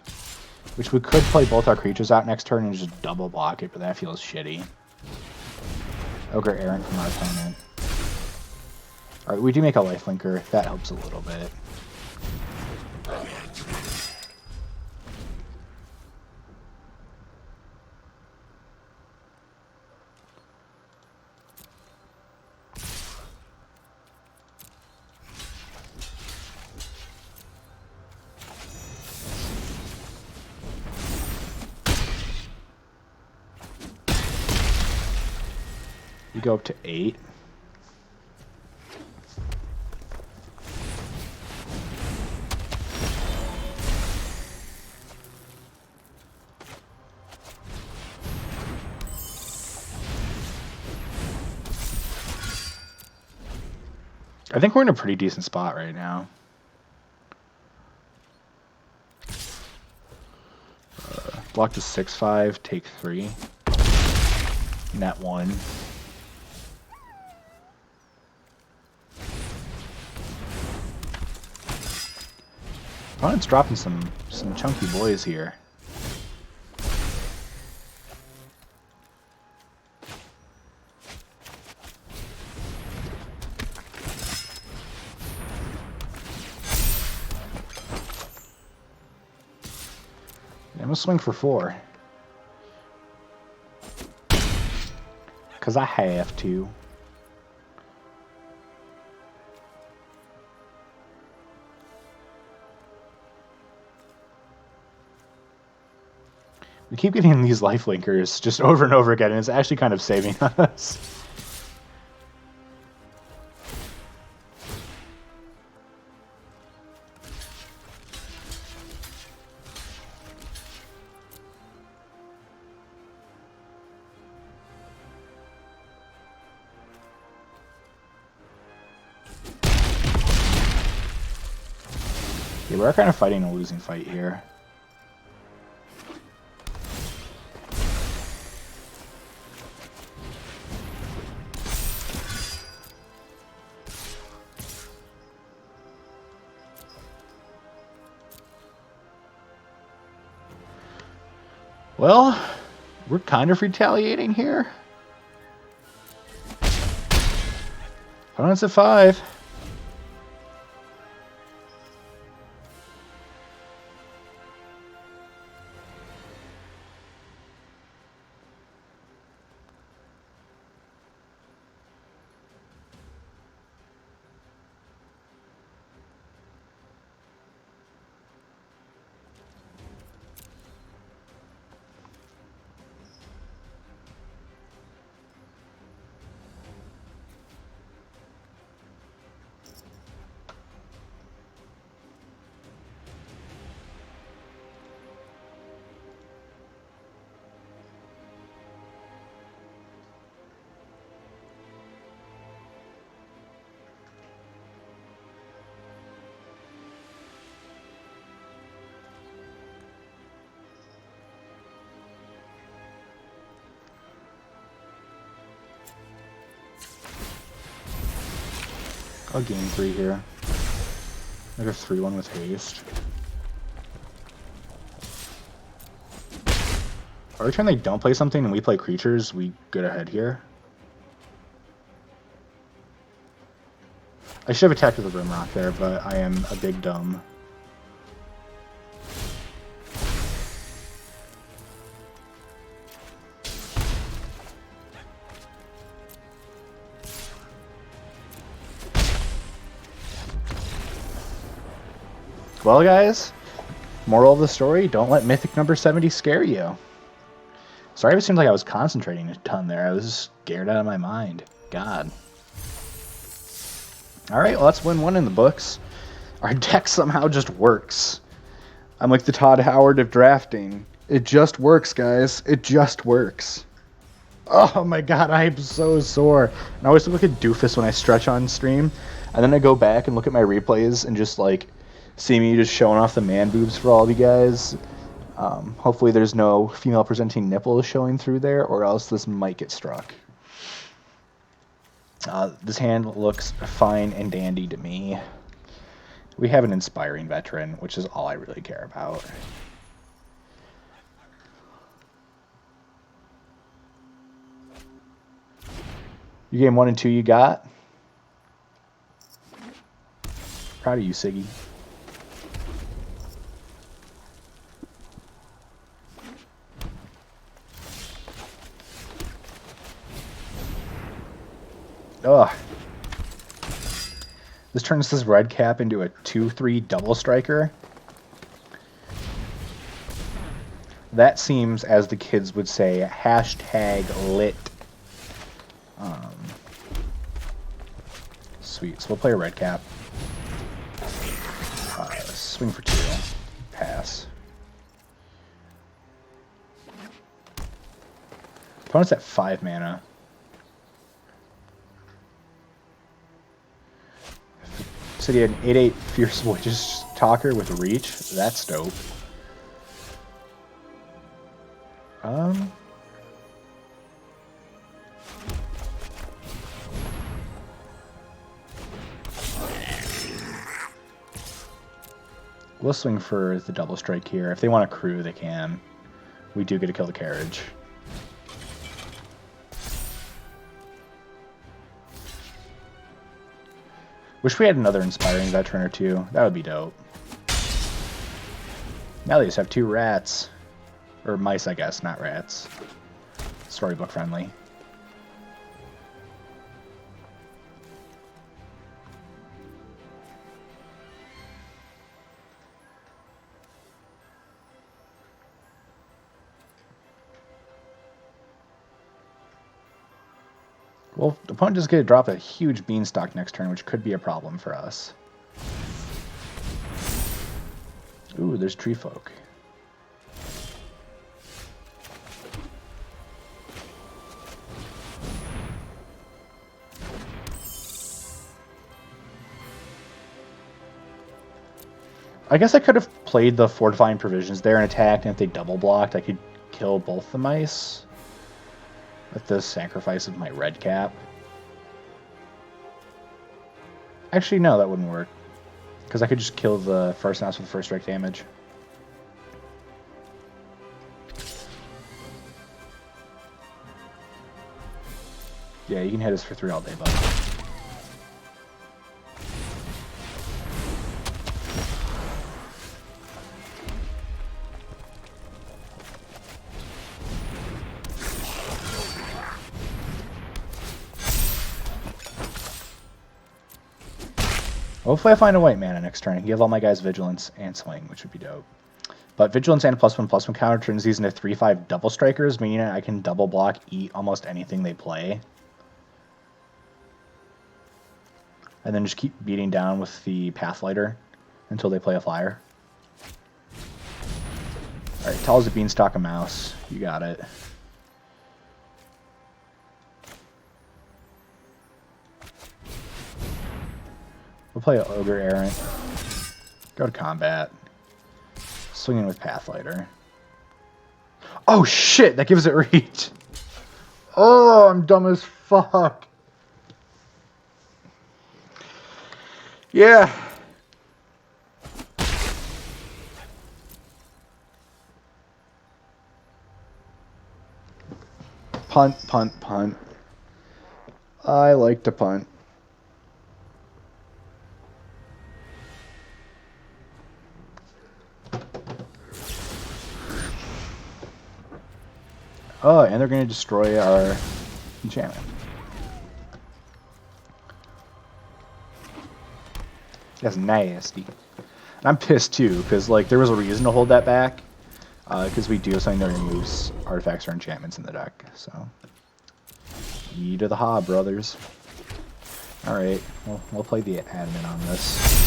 Which we could play both our creatures out next turn and just double block it, but that feels shitty. Ogre Errant from our opponent. Alright, we do make a lifelinker. That helps a little bit. We go up to 8. I think we're in a pretty decent spot right now. Block to 6/5, take 3. Net 1. Opponent's dropping some chunky boys here. I'm gonna swing for 4. Because I have to. We keep getting these lifelinkers just over and over again, and it's actually kind of saving us. Yeah, we're kind of fighting a losing fight here. Well, we're kind of retaliating here. Opponent's at 5. I'll gain 3 here. Like a 3/1 with haste. Every time they don't play something and we play creatures, we get ahead here. I should have attacked with a Rimrock there, but I am a big dumb. Well, guys, moral of the story, don't let Mythic number 70 scare you. Sorry if it seemed like I was concentrating a ton there. I was scared out of my mind. God. Alright, well, let's win one in the books. Our deck somehow just works. I'm like the Todd Howard of drafting. It just works, guys. It just works. Oh my god, I am so sore. And I always look like a doofus when I stretch on stream. And then I go back and look at my replays and just like see me just showing off the man boobs for all of you guys. Hopefully there's no female presenting nipples showing through there, or else this might get struck. This hand looks fine and dandy to me. We have an inspiring veteran, which is all I really care about. You game 1 and 2 you got? Proud of you, Siggy. Ugh. This turns this red cap into a 2/3 double striker. That seems, as the kids would say, #lit. Sweet. So we'll play a red cap. Swing for 2. Pass. Opponent's at 5 mana. So he had an 8/8 Fierce Witch's Talker with reach. That's dope. We'll swing for the double strike here. If they want to crew, they can. We do get to kill the carriage. Wish we had another inspiring veteran or two. That would be dope. Now they just have 2 rats. Or mice, I guess, not rats. Storybook friendly. Well, the opponent just going to drop a huge beanstalk next turn, which could be a problem for us. Ooh, there's Tree Folk. I guess I could have played the Fortifying Provisions there and attacked, and if they double blocked, I could kill both the mice with the sacrifice of my red cap. Actually, no, that wouldn't work, because I could just kill the first mouse with first strike damage. Yeah, you can hit us for 3 all day, bud. Hopefully I find a white mana next turn. I can give all my guys Vigilance and Swing, which would be dope. But Vigilance and a +1/+1 counter turns these into 3/5 double strikers, meaning I can double block, eat almost anything they play. And then just keep beating down with the Pathlighter until they play a flyer. Alright, tall as a beanstalk a mouse. You got it. We'll play Ogre Errant. Go to combat. Swinging with Pathlighter. Oh shit, that gives it reach. Oh, I'm dumb as fuck. Yeah. Punt, punt, punt. I like to punt. Oh, and they're going to destroy our enchantment. That's nasty. And I'm pissed too, because like there was a reason to hold that back. Because we do have something that removes artifacts or enchantments in the deck. So, E to the Hob, brothers. Alright, we'll play the admin on this.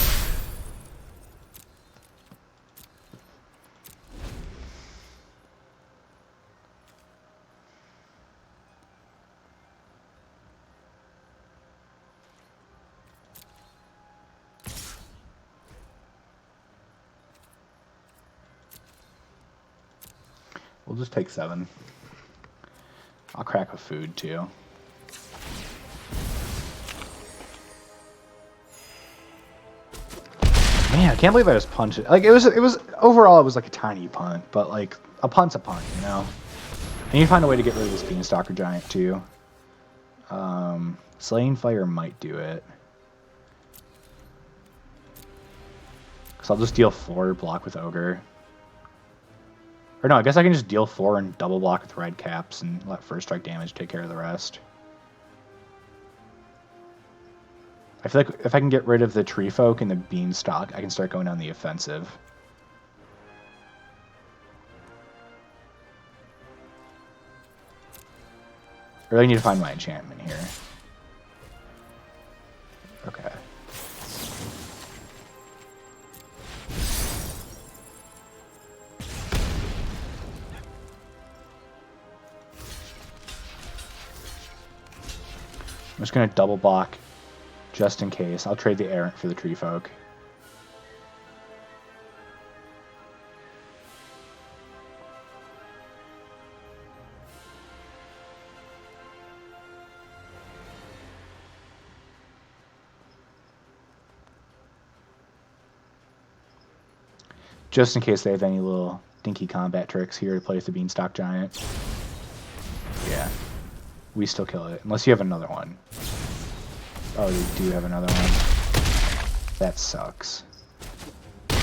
We'll just take 7. I'll crack with food too. Man, I can't believe I just punched it. Like it was overall it was like a tiny punt, but like a punt's a punt, you know. I need to find a way to get rid of this Beanstalker Giant too. Slaying Fire might do it. Cause I'll just deal 4, block with Ogre. Or no, I guess I can just deal 4 and double block with red caps and let first strike damage take care of the rest. I feel like if I can get rid of the Tree Folk and the Beanstalk, I can start going on the offensive. I really need to find my enchantment here. Okay. I'm just going to double block just in case. I'll trade the Errant for the Tree Folk. Just in case they have any little dinky combat tricks here to play with the Beanstalk Giant. Yeah. We still kill it. Unless you have another one. Oh, you do have another one. That sucks. Did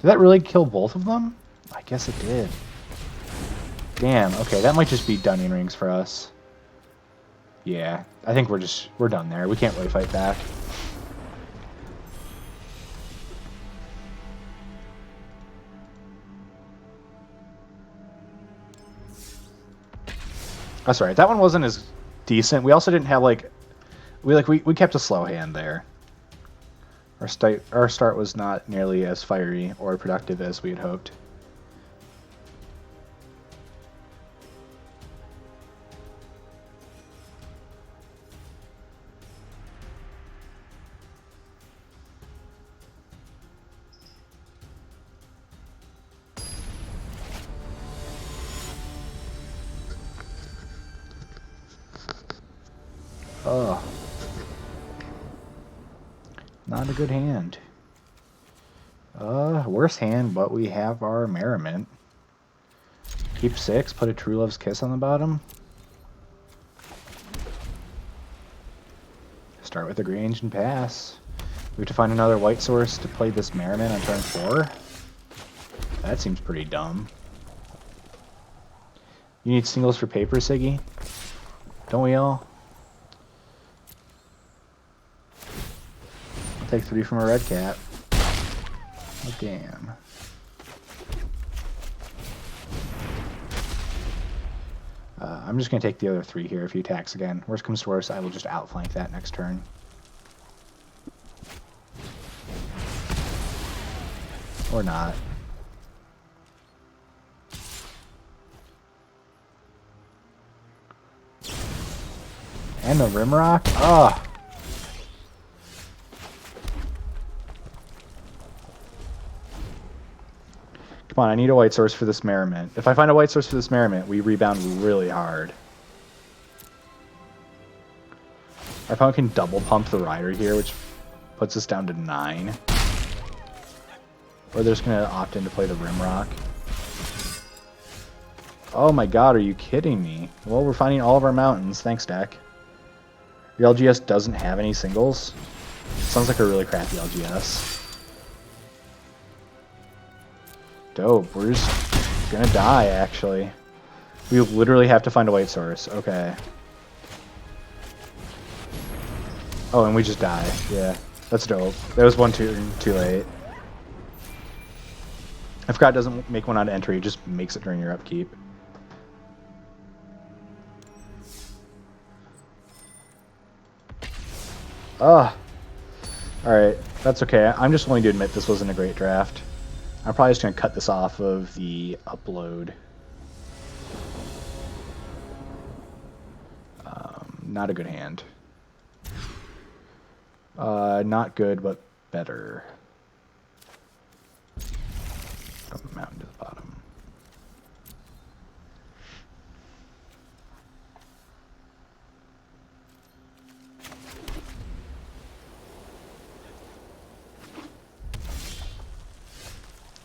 that really kill both of them? I guess it did. Damn, okay, that might just be Dunning Rings for us. Yeah, I think we're done there. We can't really fight back. That's right. That one wasn't as decent. We also didn't have like we kept a slow hand there. Our start was not nearly as fiery or productive as we had hoped. Oh. Not a good hand. Worse hand, but we have our Merriment. Keep 6, put a True Love's Kiss on the bottom. Start with a Grange and pass. We have to find another white source to play this Merriment on turn 4. That seems pretty dumb. You need singles for paper, Siggy? Don't we all? I'll take 3 from a red cat. Oh, damn. I'm just going to take the other 3 here if he attacks again. Worst comes to worst, I will just outflank that next turn. Or not. And the Rimrock? Ugh. Come on, I need a white source for this Merriment. If I find a white source for this Merriment, we rebound really hard. Our opponent can double pump the Rider here, which puts us down to 9. Or they're just going to opt in to play the Rimrock. Oh my god, are you kidding me? Well, we're finding all of our mountains. Thanks, deck. Your LGS doesn't have any singles? Sounds like a really crappy LGS. Dope. We're just gonna die, actually. We literally have to find a white source. Okay. Oh, and we just die. Yeah. That's dope. That was one turn too late. If God doesn't make one on entry, it just makes it during your upkeep. Ugh. Alright, that's okay. I'm just willing to admit this wasn't a great draft. I'm probably just going to cut this off of the upload. Not a good hand. Not good, but better. Come mountain to the bottom.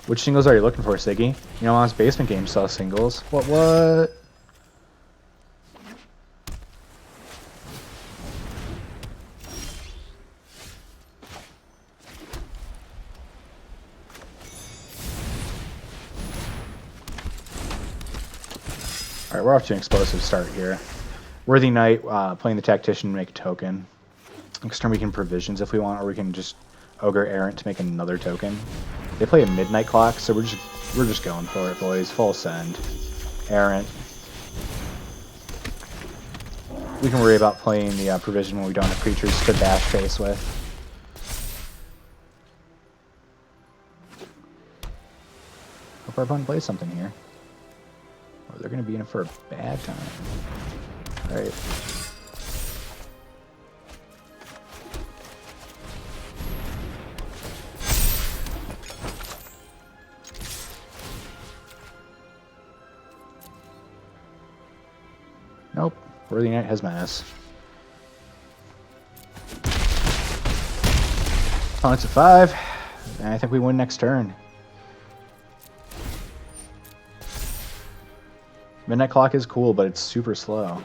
Which singles are you looking for, Siggy? You know, Mom's Basement game sells singles. What? Alright, we're off to an explosive start here. Worthy Knight, playing the Tactician to make a token. Next turn we can Provisions if we want, or we can just Ogre Errant to make another token. They play a Midnight Clock, so we're just going for it, boys. Full send. Errant. We can worry about playing the Provision when we don't have creatures to dash face with. Hope our opponent plays something here. Oh, they're going to be in it for a bad time. Alright. Nope. Worthy Knight has Menace. Opponent's at 5. And I think we win next turn. Midnight Clock is cool, but it's super slow.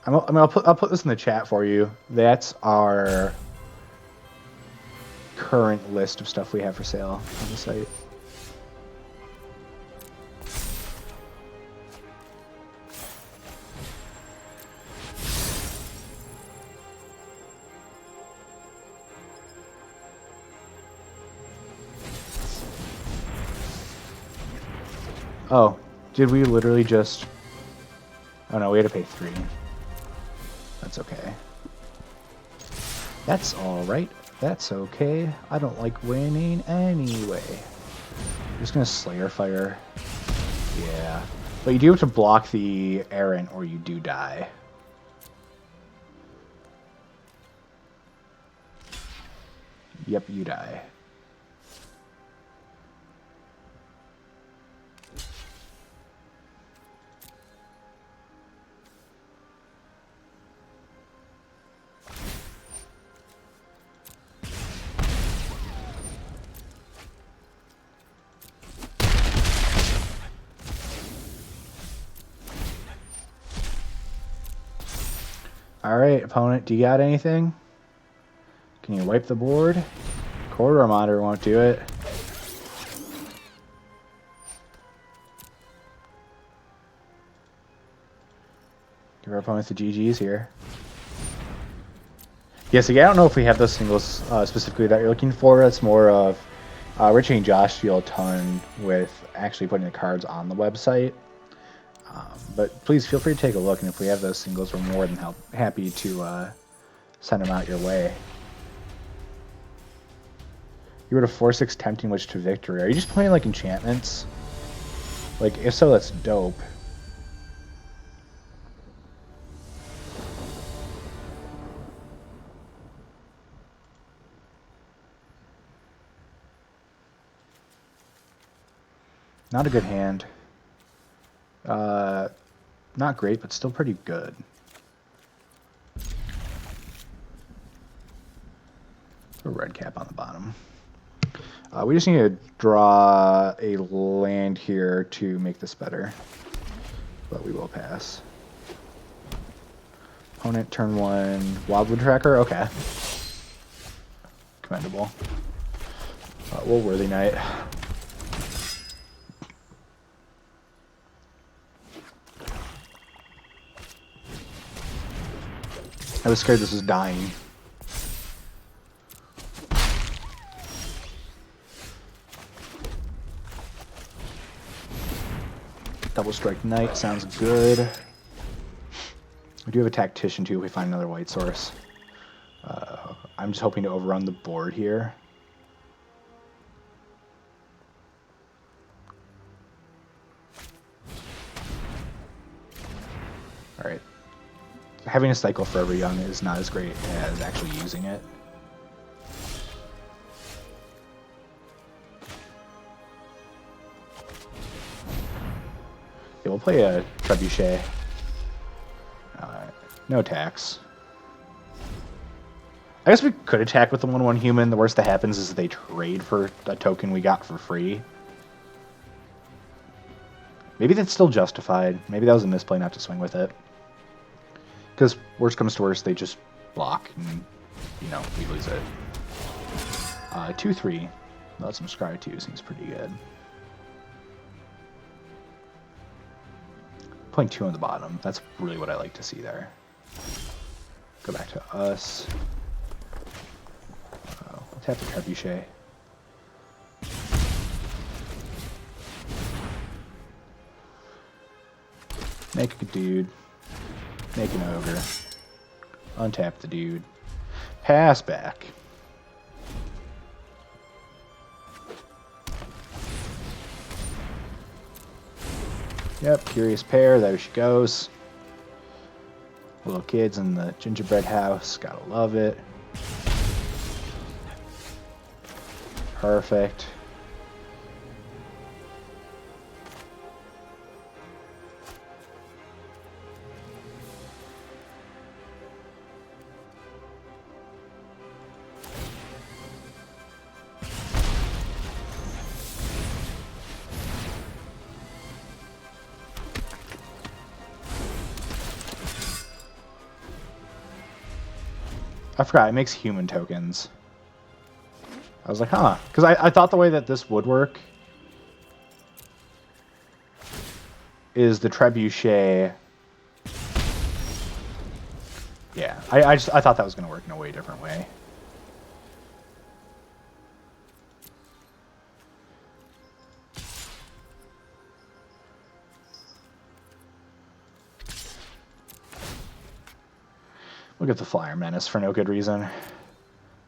I'll put this in the chat for you. That's our current list of stuff we have for sale on the site. Oh, did we literally just... Oh no, we had to pay 3. That's okay. That's alright. That's okay. I don't like winning anyway. I'm just gonna Slayer Fire. Yeah. But you do have to block the Errant or you do die. Yep, you die. Alright, opponent, do you got anything? Can you wipe the board? Corridor Monitor won't do it. Give our opponents the GGs here. Yeah, so I don't know if we have those singles specifically that you're looking for. It's more of Richie and Josh deal a ton with actually putting the cards on the website. But please feel free to take a look, and if we have those singles, we're more than happy to send them out your way. You were to 4-6 Tempting Witch to victory. Are you just playing like enchantments? Like, if so, that's dope. Not a good hand. Not great, but still pretty good. A red cap on the bottom. We just need to draw a land here to make this better. But we will pass. Opponent turn 1 Wildwood Tracker. Okay. Commendable. We'll Worthy Knight. I was scared this was dying. Double Strike Knight sounds good. We do have a Tactician too if we find another white source. I'm just hoping to overrun the board here. Alright. Having a cycle for every young is not as great as actually using it. Yeah, we'll play a Trebuchet. No attacks. I guess we could attack with the 1/1 human. The worst that happens is they trade for a token we got for free. Maybe that's still justified. Maybe that was a misplay not to swing with it. Because worst comes to worst, they just block and, you know, we lose it. 2/3. Let's some Scry 2 seems pretty good. Putting 2 on the bottom. That's really what I like to see there. Go back to us. We'll tap the Trebuchet. Make a dude. Make an ogre. Untap the dude. Pass back. Yep, Curious Pear, there she goes. Little kids in the gingerbread house, gotta love it. Perfect. I forgot, it makes human tokens. I was like, huh. Because I thought the way that this would work is the Trebuchet. Yeah, I thought that was going to work in a way different way. We'll get the Flyer Menace for no good reason.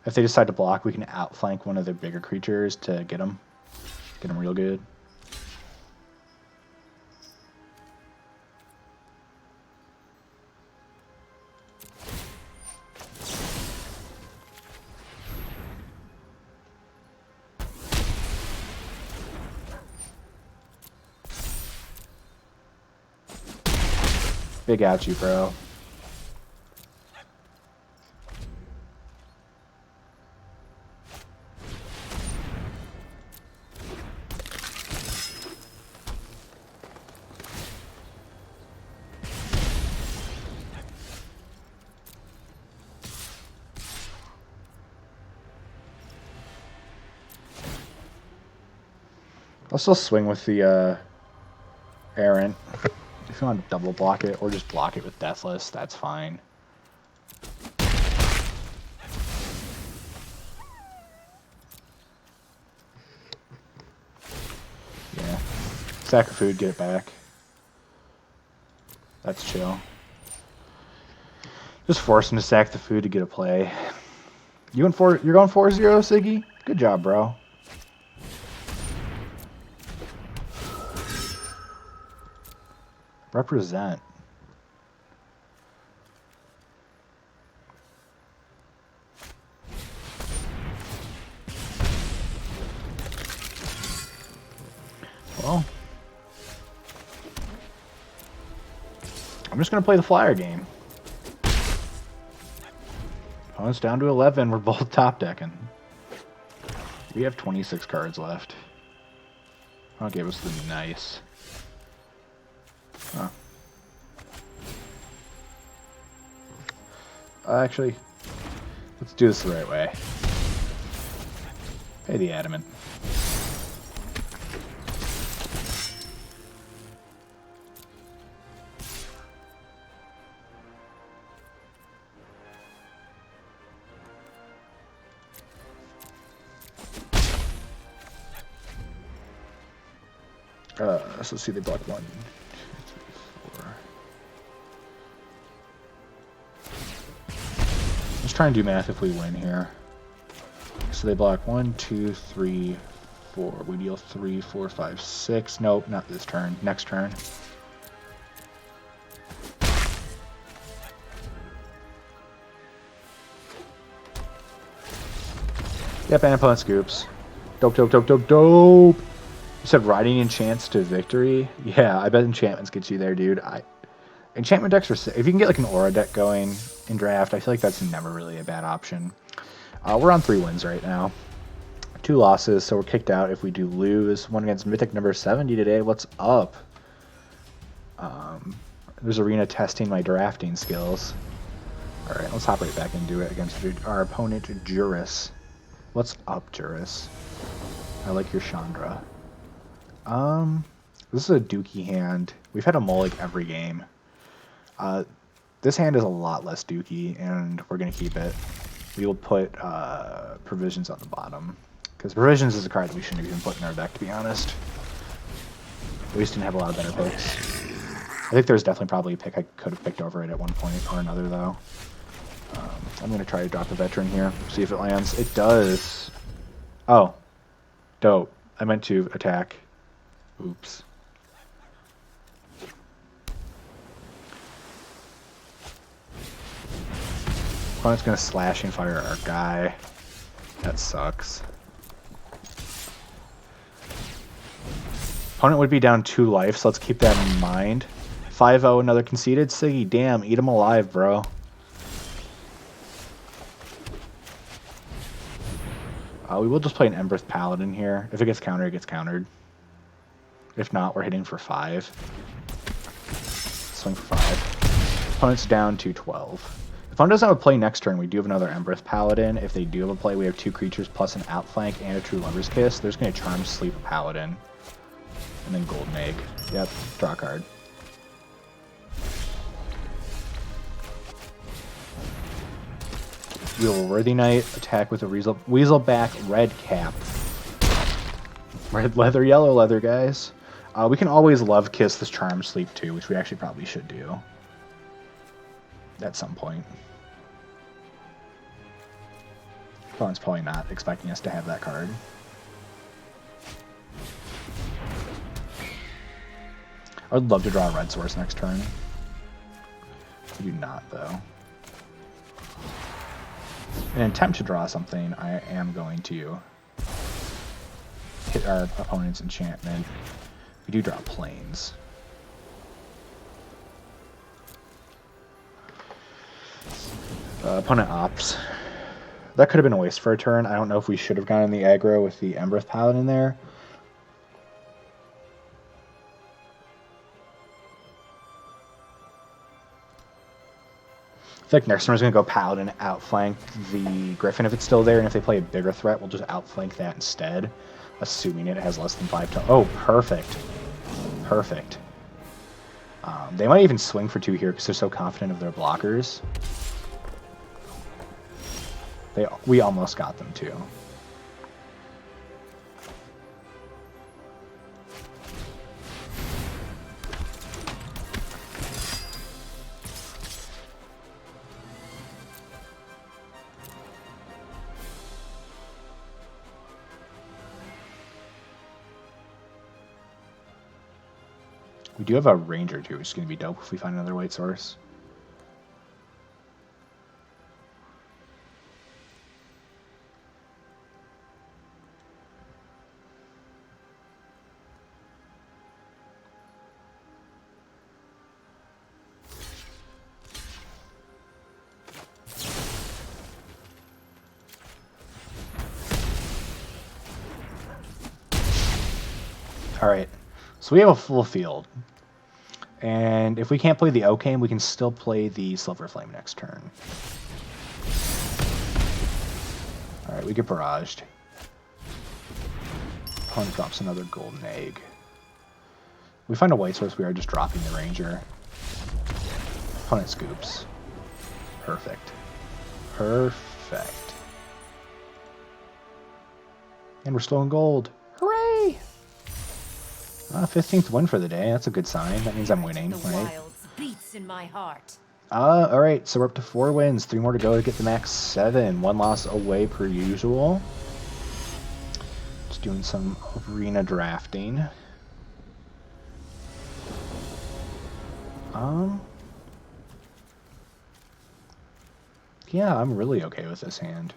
If they decide to block, we can outflank one of their bigger creatures to get them. Get them real good. Big ouchie, bro. I'll still swing with the Errant. If you want to double block it or just block it with Deathless, that's fine. Yeah. Sack of food, get it back. That's chill. Just force him to sack the food to get a play. You're going 4-0, Siggy? Good job, bro. Represent. Well, I'm just going to play the flyer game. Opponent's down to 11. We're both top decking. We have 26 cards left. I'll give us the nice. Huh. Actually, let's do this the right way. Pay the adamant. So let's see, they block 1, 2, 3, 4. Let's try and do math if we win here. So they block 1, 2, 3, 4. We deal 3, 4, 5, 6. Nope, not this turn. Next turn. Yep, and opponent scoops. Dope, dope, dope, dope, dope. You said riding enchants to victory? Yeah, I bet enchantments get you there, dude. Enchantment decks are sick. If you can get like an aura deck going in draft, I feel like that's never really a bad option. We're on 3 wins right now. 2 losses, so we're kicked out if we do lose. One against Mythic number 70 today. What's up? There's Arena testing my drafting skills. Alright, let's hop right back into it against our opponent, Juris. What's up, Juris? I like your Chandra. This is a dookie hand. We've had a Mulligan every game. This hand is a lot less dookie, and we're going to keep it. We will put Provisions on the bottom, because Provisions is a card that we shouldn't have even put in our deck, to be honest. We just didn't have a lot of better picks. I think there's definitely probably a pick I could have picked over it at one point or another, though. I'm going to try to drop a Veteran here, see if it lands. It does. Oh. Dope. I meant to attack. Oops. Opponent's going to slash and fire our guy. That sucks. Opponent would be down 2 life, so let's keep that in mind. 5-0, another conceded. Siggy, damn, eat him alive, bro. We will just play an Embereth Paladin here. If it gets countered, it gets countered. If not, we're hitting for 5. Swing for 5. Opponent's down to 12. If opponent doesn't have a play next turn, we do have another Embereth Paladin. If they do have a play, we have 2 creatures plus an Outflank and a True Lover's Kiss. There's going to Charm Sleep a Paladin. And then Golden Egg. Yep, draw a card. We'll Worthy Knight, attack with a Weaselback Red Cap. Red leather, yellow leather, guys. We can always Love Kiss this Charm Sleep too, which we actually probably should do. At some point. Opponent's probably not expecting us to have that card. I would love to draw a Red Source next turn. I do not, though. In an attempt to draw something, I am going to hit our opponent's enchantment. We do draw Plains. Opponent opts. That could have been a waste for a turn. I don't know if we should have gotten the aggro with the Embereth Paladin there. I feel like next turn is going to go Paladin, outflank the Griffin if it's still there, and if they play a bigger threat, we'll just outflank that instead, assuming it has less than 5 to... Oh, perfect. Perfect. They might even swing for 2 here because they're so confident of their blockers. We almost got them, too. We do have a Ranger, too, which is going to be dope if we find another white source. Alright, so we have a full field. And if we can't play the Okaim, we can still play the Silver Flame next turn. Alright, we get barraged. Opponent drops another golden egg. We find a white source, we are just dropping the Ranger. Opponent scoops. Perfect. Perfect. And we're still in gold. Hooray! 15th win for the day. That's a good sign. That means I'm winning, right? Beats in my heart. Alright, so we're up to 4 wins. 3 more to go to get the max 7. 1 loss away per usual. Just doing some arena drafting. Yeah, I'm really okay with this hand.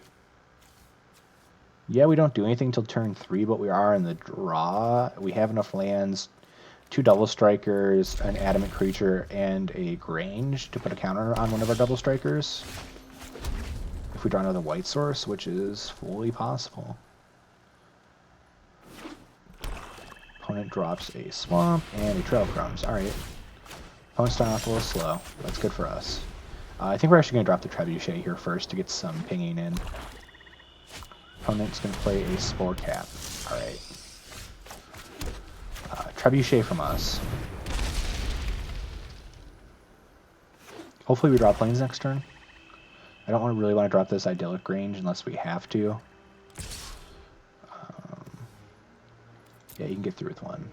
Yeah, we don't do anything until turn 3, but we are in the draw. We have enough lands, 2 double strikers, an adamant creature, and a Grange to put a counter on one of our double strikers. If we draw another white source, which is fully possible. Opponent drops a Swamp and a Trail Crumbs. Alright. Opponent's starting off a little slow. That's good for us. I think we're actually going to drop the Trebuchet here first to get some pinging in. Opponent's going to play a Spore Cap. Alright. Trebuchet from us. Hopefully we draw planes next turn. I don't really want to drop this Idyllic Range unless we have to. Yeah, you can get through with 1.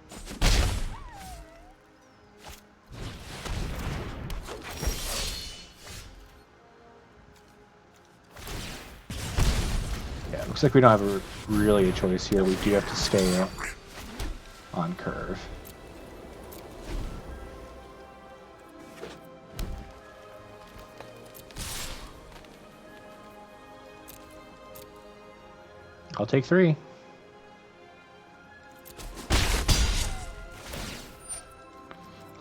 Yeah, looks like we don't have really a choice here. We do have to stay on curve. I'll take 3.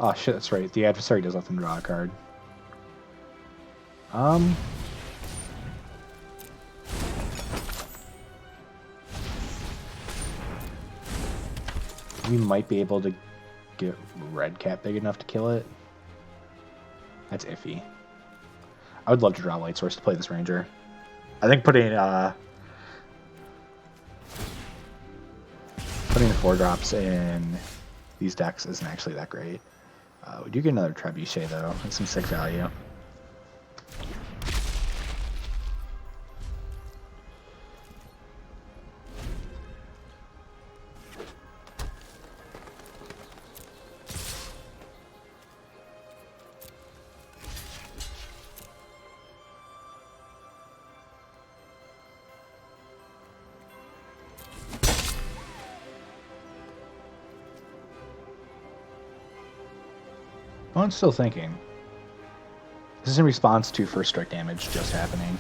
Oh shit, that's right. The adversary does let them draw a card. We might be able to get Red Cat big enough to kill it. That's iffy. I would love to draw Light Source to play this Ranger. I think putting the 4-drops in these decks isn't actually that great. We do get another Trebuchet though. That's some sick value. Oh, I'm still thinking. This is in response to first strike damage just happening.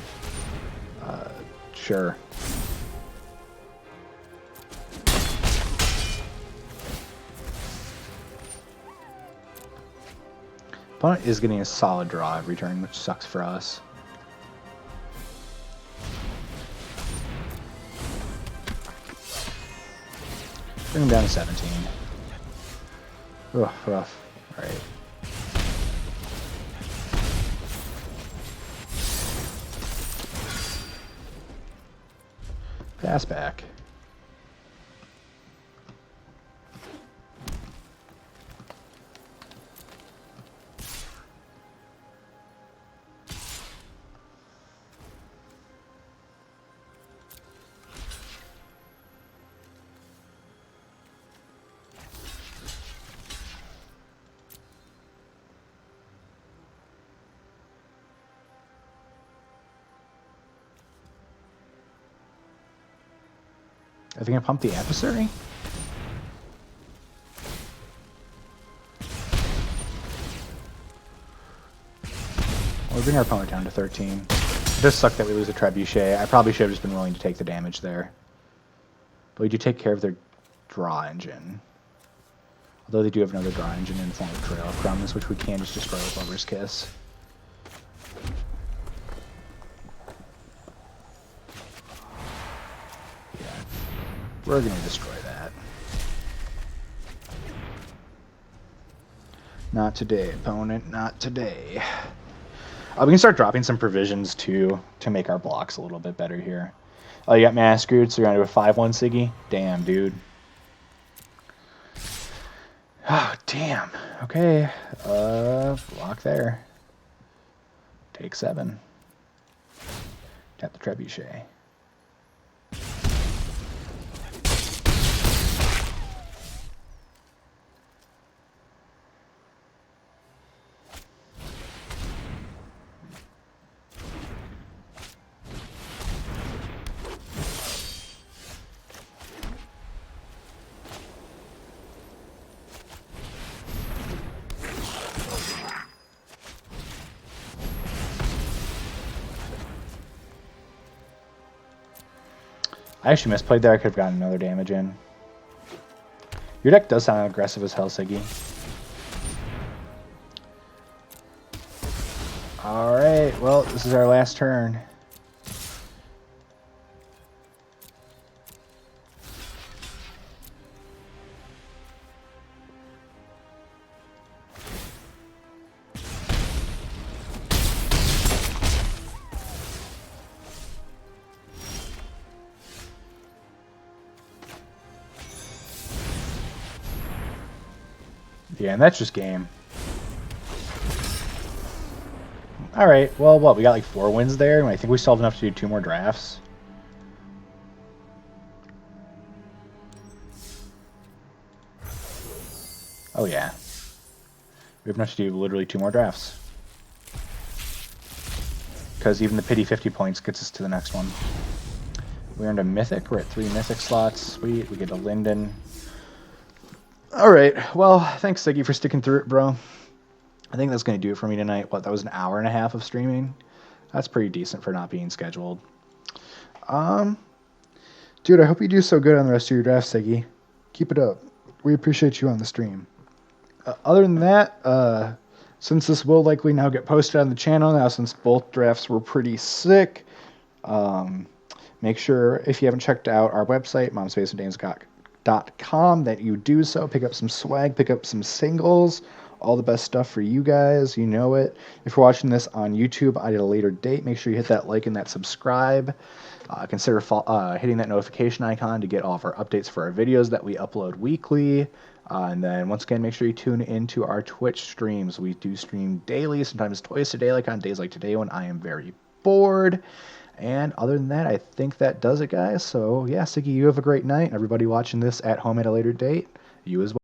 Sure. Opponent is getting a solid draw every turn, which sucks for us. Bring him down to 17. Ugh, rough. Alright. Pass back. I think I pumped the adversary. We'll bring our opponent down to 13. It does suck that we lose a Trebuchet. I probably should have just been willing to take the damage there. But we do take care of their draw engine. Although they do have another draw engine in the form of Trail Crumbs, which we can just destroy with Lover's Kiss. Yeah. We're going to destroy that. Not today, opponent. Not today. We can start dropping some provisions, too, to make our blocks a little bit better here. Oh, you got massacred, so you're going to do a 5-1 Siggy? Damn, dude. Oh, damn. Okay. Block there. Take 7. Tap the trebuchet. I actually misplayed there. I could have gotten another damage in. Your deck does sound aggressive as hell, Siggy. Alright, well, this is our last turn. Yeah, and that's just game. Alright, well, what? We got like 4 wins there, and I think we still have enough to do 2 more drafts. Oh, yeah. We have enough to do literally 2 more drafts. Because even the pity 50 points gets us to the next one. We earned a mythic. We're at 3 mythic slots. Sweet. We get a Linden. Alright, well, thanks, Siggy, for sticking through it, bro. I think that's going to do it for me tonight. What, that was an hour and a half of streaming? That's pretty decent for not being scheduled. Dude, I hope you do so good on the rest of your draft, Siggy. Keep it up. We appreciate you on the stream. Other than that, since this will likely now get posted on the channel now, since both drafts were pretty sick, make sure, if you haven't checked out our website, momsbasementgames.com, that you do so. Pick up some swag, pick up some singles, all the best stuff for you guys. You know it. If you're watching this on YouTube at a later date, make sure you hit that like and that subscribe. Consider hitting that notification icon to get all of our updates for our videos that we upload weekly. And then, once again, make sure you tune into our Twitch streams. We do stream daily, sometimes twice a day, like on days like today when I am very bored. And other than that, I think that does it, guys. So, yeah, Siggy, you have a great night. Everybody watching this at home at a later date, you as well.